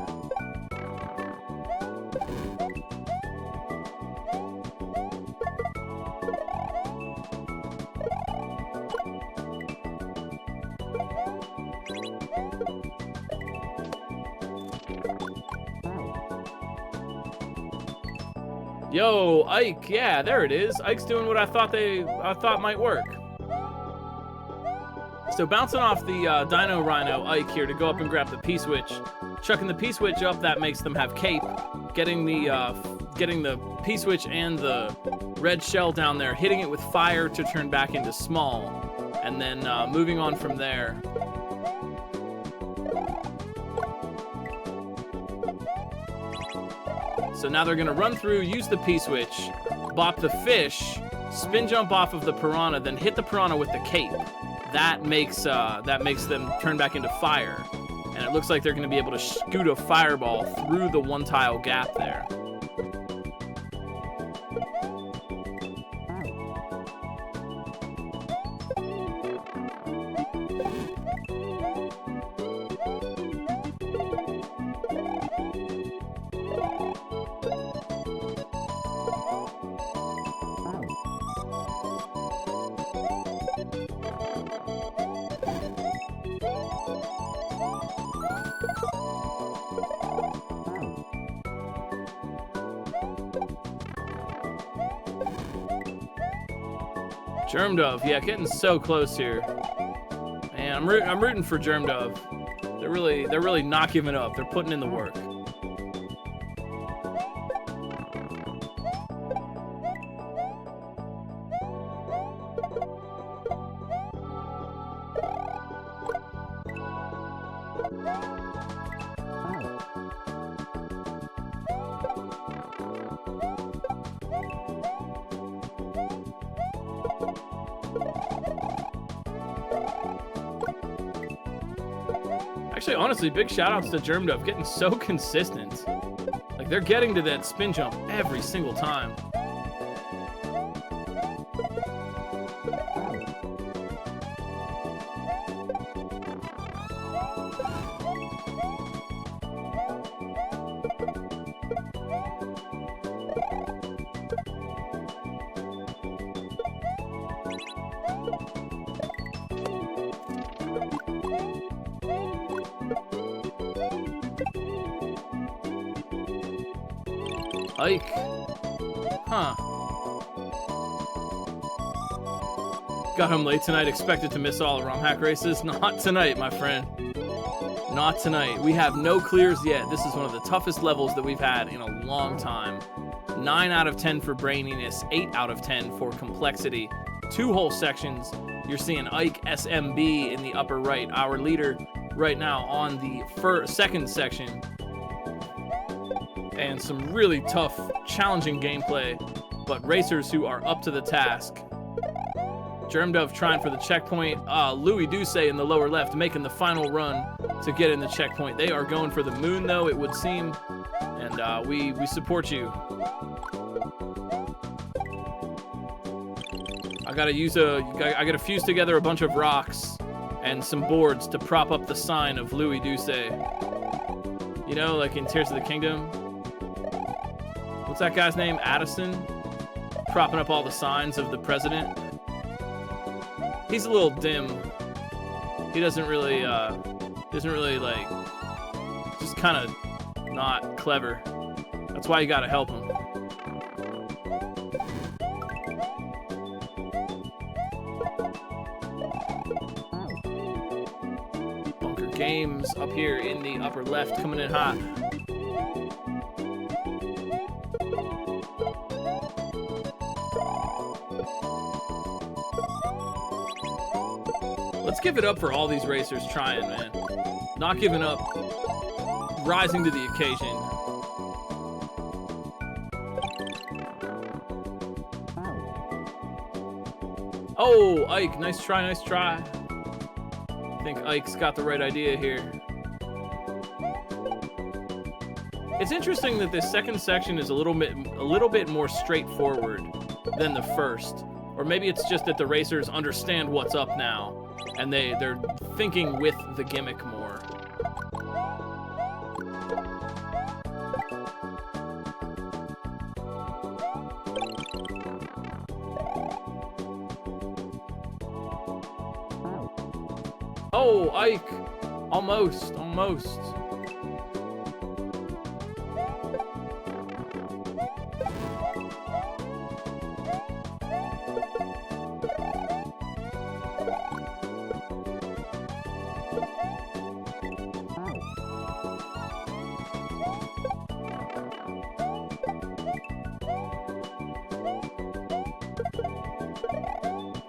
S1: Yo, Ike, yeah, there it is. Ike's doing what I thought might work. So bouncing off the Dino Rhino Ike here to go up and grab the P-switch. Chucking the P-switch up, that makes them have cape. Getting the P-switch and the red shell down there, hitting it with fire to turn back into small. And then moving on from there. So now they're gonna run through, use the P-switch, bop the fish, spin jump off of the piranha, then hit the piranha with the cape. That makes them turn back into fire. And it looks like they're gonna be able to scoot a fireball through the one tile gap there. Germ Dove, yeah, getting so close here. Man, I'm rooting for Germ Dove. They're really not giving up. They're putting in the work. Actually, honestly, big shout-outs to Germ Dove, getting so consistent. Like, they're getting to that spin jump every single time. Ike. Huh. Got home late tonight, expected to miss all ROM hack races. Not tonight, my friend. Not tonight. We have no clears yet. This is one of the toughest levels that we've had in a long time. 9 out of 10 for braininess, 8 out of 10 for complexity. 2 whole sections. You're seeing Ike SMB in the upper right, our leader right now on the second section. And some really tough, challenging gameplay, but racers who are up to the task. Germdove trying for the checkpoint. Louis Duce in the lower left making the final run to get in the checkpoint. They are going for the moon, though, it would seem. And we support you. I gotta fuse together a bunch of rocks and some boards to prop up the sign of Louis Duce. You know, like in Tears of the Kingdom. What's that guy's name? Addison? Propping up all the signs of the president. He's a little dim. He doesn't really like, just kind of not clever. That's why you gotta help him. Bunker Games up here in the upper left, coming in hot. Let's give it up for all these racers trying, man. Not giving up, rising to the occasion. Oh, Ike, nice try, nice try. I think Ike's got the right idea here. It's interesting that this second section is a little bit more straightforward than the first. Or maybe it's just that the racers understand what's up now. And they're thinking with the gimmick more. Oh, Ike! Almost.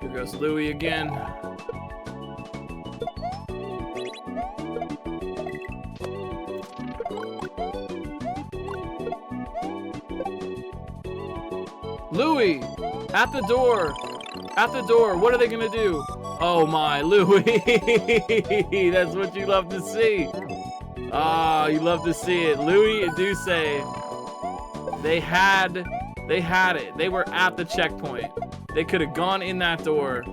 S1: Here goes Louis again. Louis! At the door! At the door! What are they gonna do? Oh my, Louis! That's what you love to see! Ah, you love to see it. Louis Duce. They had it. They were at the checkpoint. They could have gone in that door,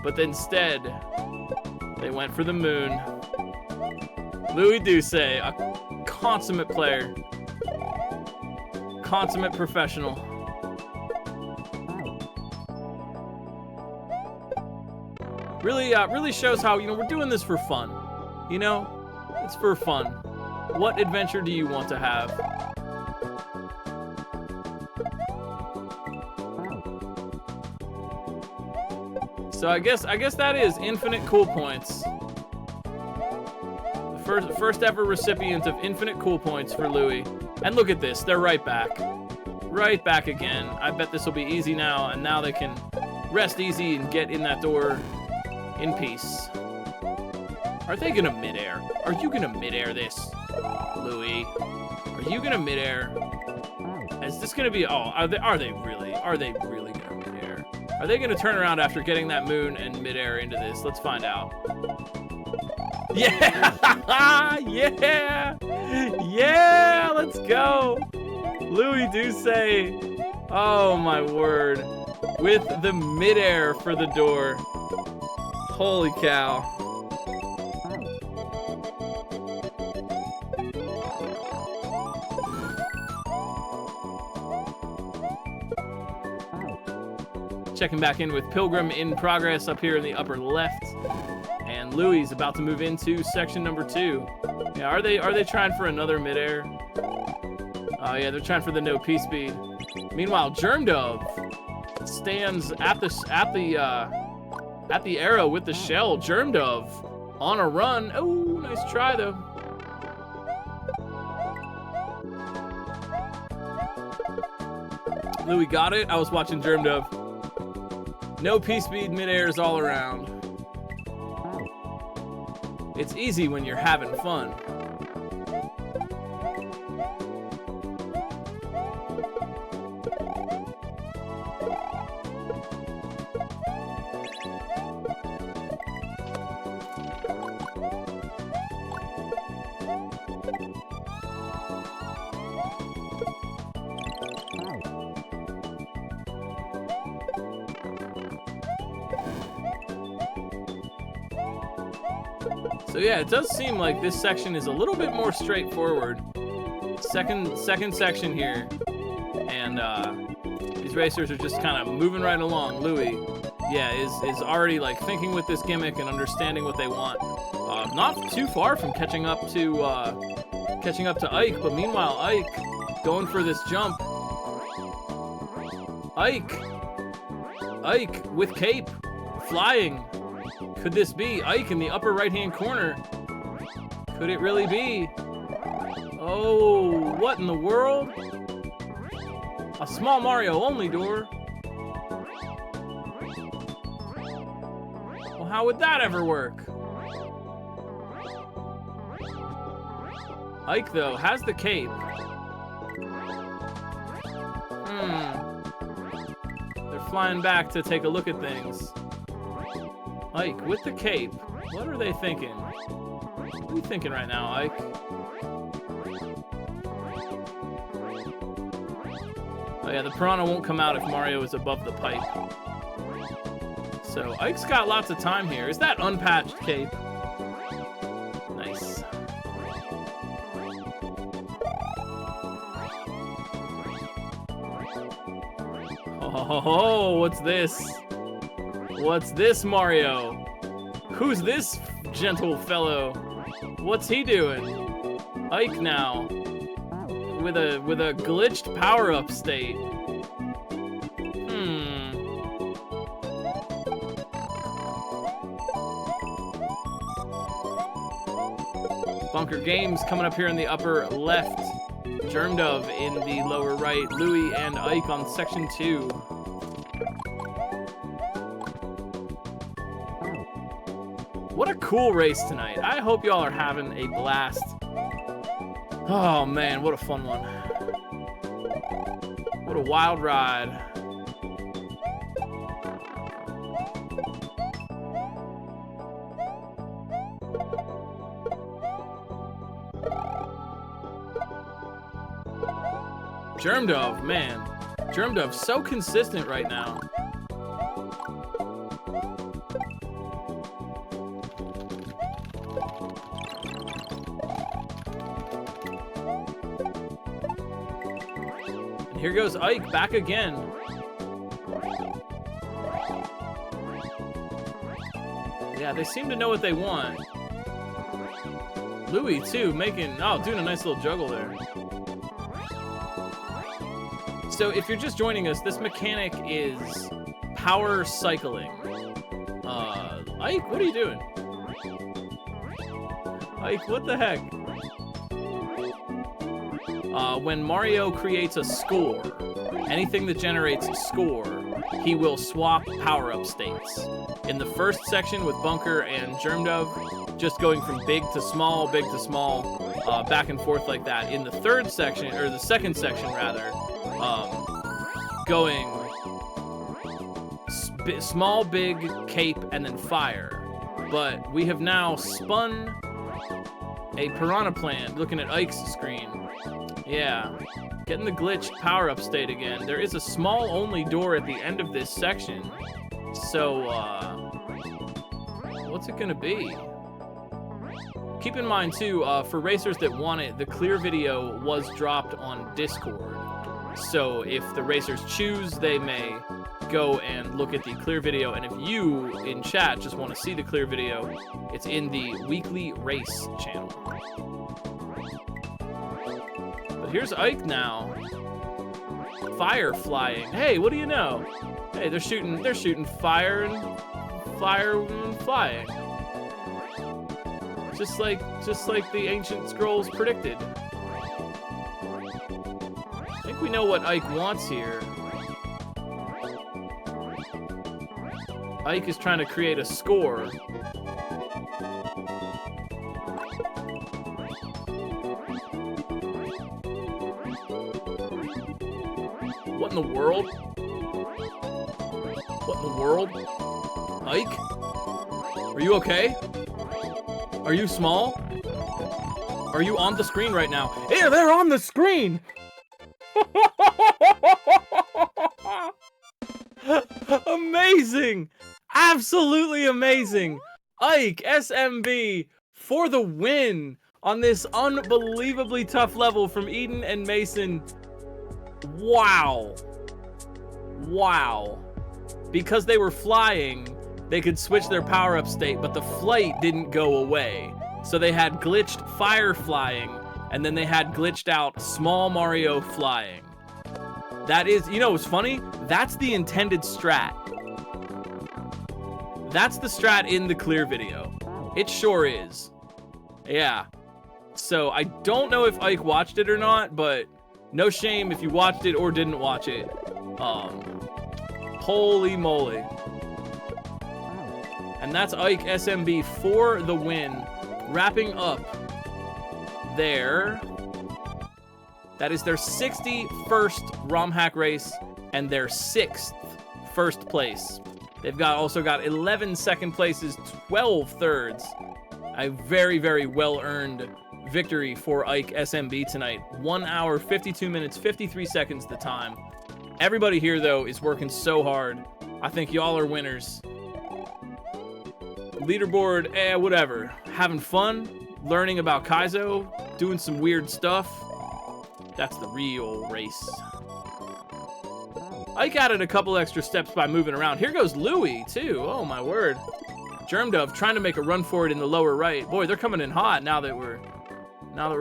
S1: but instead, they went for the moon. Louis Duce, a consummate player. Consummate professional. Really shows how, we're doing this for fun. It's for fun. What adventure do you want to have? So I guess that is infinite cool points. The first ever recipient of infinite cool points for Louis. And look at this, they're right back. Right back again. I bet this will be easy now, and now they can rest easy and get in that door in peace. Are they gonna midair? Are you gonna midair this, Louis? Are you gonna midair? Is this gonna be? Oh, are they really gonna midair? Are they gonna turn around after getting that moon and midair into this? Let's find out. Yeah, yeah, let's go, Louis Duce. Oh my word, with the midair for the door. Holy cow. Checking back in with Pilgrim in progress up here in the upper left. And Louis is about to move into section number 2. Yeah, are they trying for another midair? Oh yeah, they're trying for the no P-speed. Meanwhile, Germ Dove stands at the arrow with the shell. Germ Dove on a run. Oh, nice try though. Louis got it. I was watching Germ Dove. No P-speed mid-airs all around. It's easy when you're having fun. So yeah, it does seem like this section is a little bit more straightforward. Second section here, and these racers are just kind of moving right along. Louis, yeah, is already like thinking with this gimmick and understanding what they want. Not too far from catching up to Ike, but meanwhile Ike going for this jump. Ike with cape, flying. Could this be Ike in the upper right-hand corner? Could it really be? Oh, what in the world? A small Mario only door? Well, how would that ever work? Ike, though, has the cape. They're flying back to take a look at things. Ike with the cape. What are they thinking? What are you thinking right now, Ike? Oh yeah, the piranha won't come out if Mario is above the pipe. So Ike's got lots of time here. Is that unpatched cape? Nice. Oh, what's this? What's this, Mario? Who's this gentle fellow? What's he doing? Ike now, with a glitched power-up state. Bunker Games coming up here in the upper left. Germ Dove in the lower right. Louis and Ike on section 2. What a cool race tonight. I hope y'all are having a blast. Oh man, what a fun one. What a wild ride. Germ Dove, man. Germ Dove's so consistent right now. And here goes Ike back again. Yeah, they seem to know what they want. Louis, too, doing a nice little juggle there. So if you're just joining us, this mechanic is power cycling. Ike, what are you doing? Ike, what the heck? When Mario creates a score, anything that generates a score, he will swap power-up states. In the first section with Bunker and Germ Dove, just going from big to small, back and forth like that. In the third section, or the second section rather, going small, big, cape, and then fire. But we have now spun a piranha plant, looking at Ike's screen. Yeah, getting the glitched power-up state again. There is a small only door at the end of this section. So, what's it gonna be? Keep in mind too, for racers that want it, the clear video was dropped on Discord. So if the racers choose, they may go and look at the clear video. And if you, in chat, just want to see the clear video, it's in the weekly race channel. But here's Ike now. Fire flying. Hey, what do you know? Hey, they're shooting fire and flying. Just like the ancient scrolls predicted. I think we know what Ike wants here. Ike is trying to create a score. What in the world? What in the world? Ike? Are you okay? Are you small? Are you on the screen right now? Yeah, they're on the screen! Amazing! Absolutely amazing! Ike, SMB, for the win on this unbelievably tough level from Eden and Mason. Wow. Wow. Because they were flying, they could switch their power-up state, but the flight didn't go away. So they had glitched fire flying, and then they had glitched out small Mario flying. That is, you know what's funny? That's the intended strat. That's the strat in the clear video. It sure is. Yeah. So I don't know if Ike watched it or not, but no shame if you watched it or didn't watch it. Holy moly. And that's Ike SMB for the win. Wrapping up there. That is their 61st ROM hack race and their 6th first place. They've also got 11 second places, 12 thirds. A very, very well-earned victory for Ike SMB tonight. 1 hour, 52 minutes, 53 seconds the time. Everybody here, though, is working so hard. I think y'all are winners. Leaderboard, whatever. Having fun, learning about Kaizo, doing some weird stuff. That's the real race. Ike added a couple extra steps by moving around. Here goes Louie, too. Oh, my word. Germdove trying to make a run for it in the lower right. Boy, they're coming in hot now that we're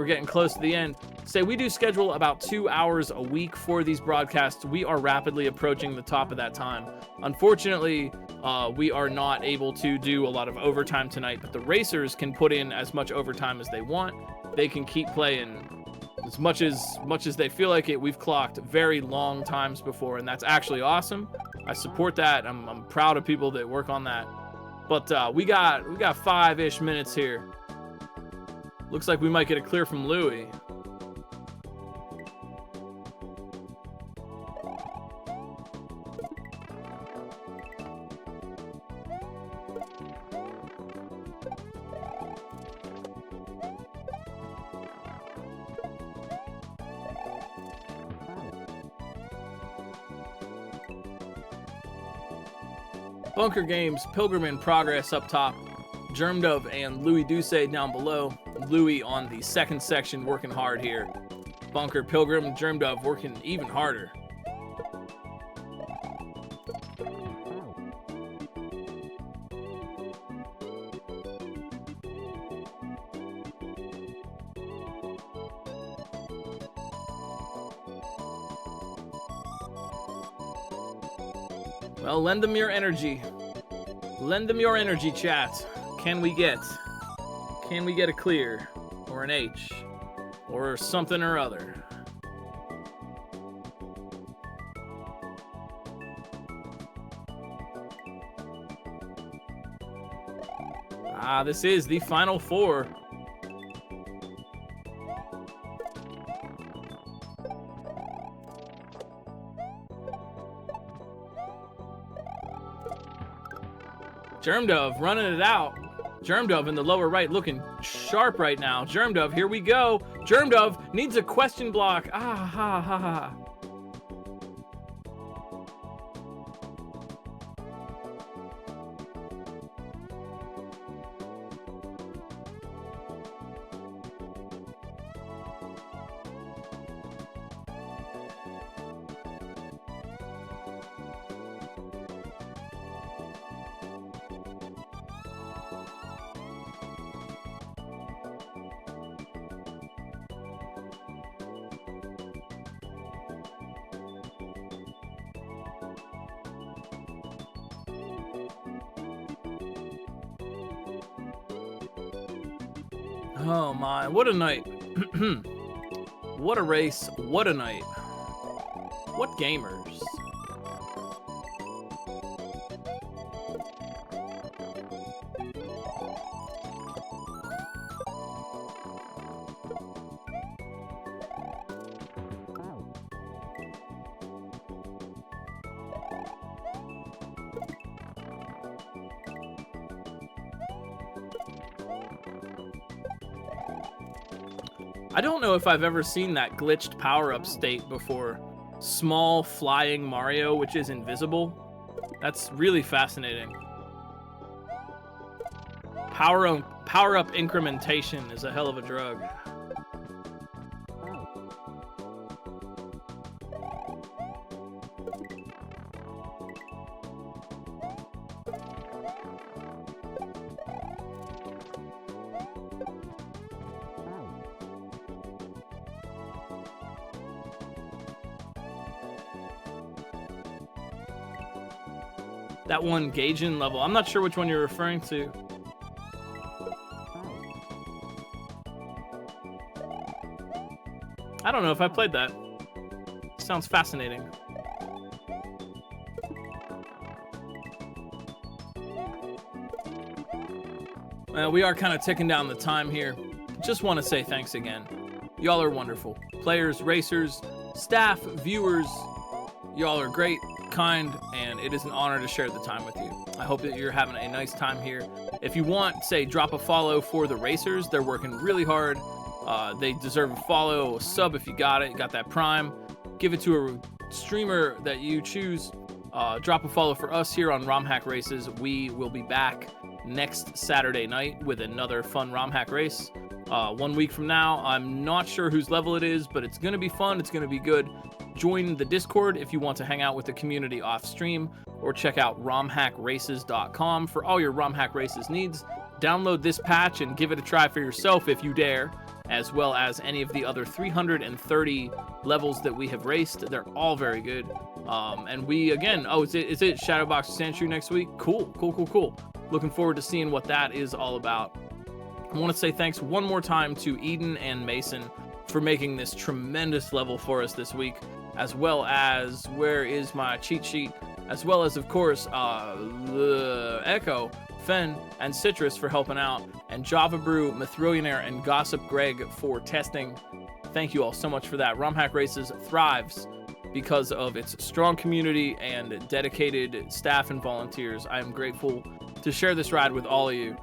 S1: getting close to the end. Say we do schedule about 2 hours a week for these broadcasts. We are rapidly approaching the top of that time. Unfortunately, we are not able to do a lot of overtime tonight, but the racers can put in as much overtime as they want. They can keep playing as much as they feel like it. We've clocked very long times before, and that's actually awesome. I support that. I'm proud of people that work on that. But we got 5-ish minutes here. Looks like we might get a clear from Louie. Bunker Games, Pilgrim in Progress up top. Germdove and Louis Douce down below. Louis on the second section working hard here. Bunker, Pilgrim, Germdove working even harder. Well, lend them your energy. Lend them your energy, chat. Can we get a clear or an H or something or other? This is the final four. Germdove running it out. Germdove in the lower right looking sharp right now. Germdove, here we go. Germdove needs a question block. Ah, ha, ha, ha. Oh my, what a night. What a race, what a night. What gamers. I don't know if I've ever seen that glitched power-up state before. Small flying Mario, which is invisible. That's really fascinating. Power-up incrementation is a hell of a drug. That one Gaijin level. I'm not sure which one you're referring to. I don't know if I played that. Sounds fascinating. Well, we are kind of ticking down the time here. Just want to say thanks again. Y'all are wonderful. Players, racers, staff, viewers. Y'all are great, kind, and it is an honor to share the time with you. I hope that you're having a nice time here. If you want, say, drop a follow for the racers. They're working really hard. They deserve a follow, a sub if you got it. You got that Prime. Give it to a streamer that you choose. Drop a follow for us here on ROM Hack Races. We will be back next Saturday night with another fun ROM Hack race. 1 week from now, I'm not sure whose level it is, but it's going to be fun. It's going to be good. Join the Discord if you want to hang out with the community off stream, or check out romhackraces.com for all your ROM Hack Races needs. Download this patch and give it a try for yourself if you dare, as well as any of the other 330 levels that we have raced. They're all very good. And we, again, is it Shadowbox Sandshrew next week? Cool. Looking forward to seeing what that is all about. I want to say thanks one more time to Eden and Mason for making this tremendous level for us this week, as well as, where is my cheat sheet, as well as, of course, Echo, Fen, and Citrus for helping out, and Java Brew, Mithrillionaire, and Gossip Greg for testing. Thank you all so much for that. ROM Hack Races thrives because of its strong community and dedicated staff and volunteers. I am grateful to share this ride with all of you.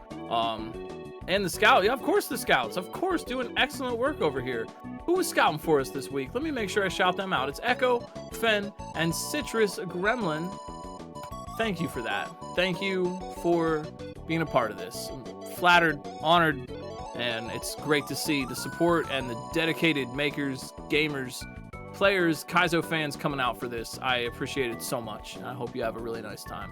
S1: And the scout, yeah, of course the scouts, of course, doing excellent work over here. Who was scouting for us this week? Let me make sure I shout them out. It's Echo, Fen, and Citrus Gremlin. Thank you for that. Thank you for being a part of this. I'm flattered, honored, and it's great to see the support and the dedicated makers, gamers, players, Kaizo fans coming out for this. I appreciate it so much, and I hope you have a really nice time.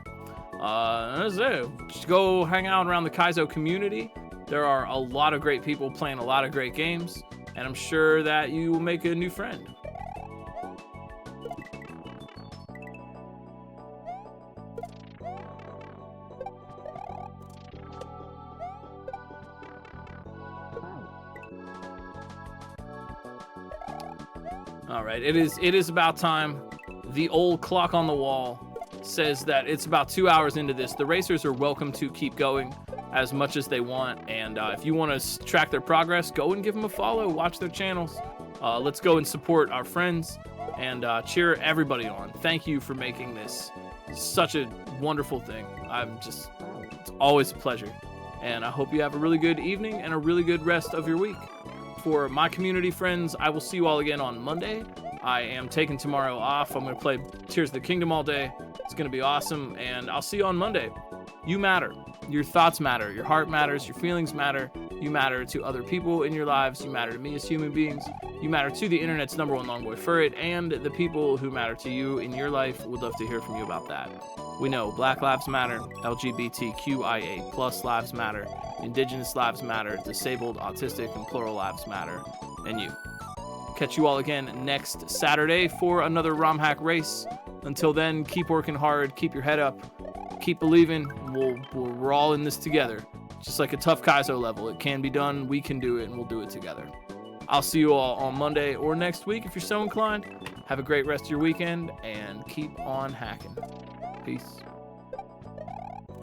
S1: That's it. Just go hang out around the Kaizo community. There are a lot of great people playing a lot of great games, and I'm sure that you will make a new friend. All right, it is about time. The old clock on the wall says that it's about 2 hours into this. The racers are welcome to keep going as much as they want, and if you want to track their progress, go and give them a follow, watch their channels. Let's go and support our friends and cheer everybody on. Thank you for making this such a wonderful thing. It's always a pleasure, and I hope you have a really good evening and a really good rest of your week. For my community friends, I will see you all again on Monday. I am taking tomorrow off. I'm going to play Tears of the Kingdom all day. It's going to be awesome, and I'll see you on Monday. You matter. Your thoughts matter. Your heart matters. Your feelings matter. You matter to other people in your lives. You matter to me as human beings. You matter to the internet's #1 longboy furret, and the people who matter to you in your life. Would love to hear from you about that. We know Black Lives Matter, LGBTQIA+ lives matter, Indigenous lives matter, disabled, autistic, and plural lives matter, and you. Catch you all again next Saturday for another ROM Hack race. Until then, keep working hard, keep your head up, keep believing. We're all in this together. just like a tough Kaizo level. It can be done. We can do it, and we'll do it together. I'll see you all on Monday or next week if you're so inclined. Have a great rest of your weekend, and keep on hacking. Peace.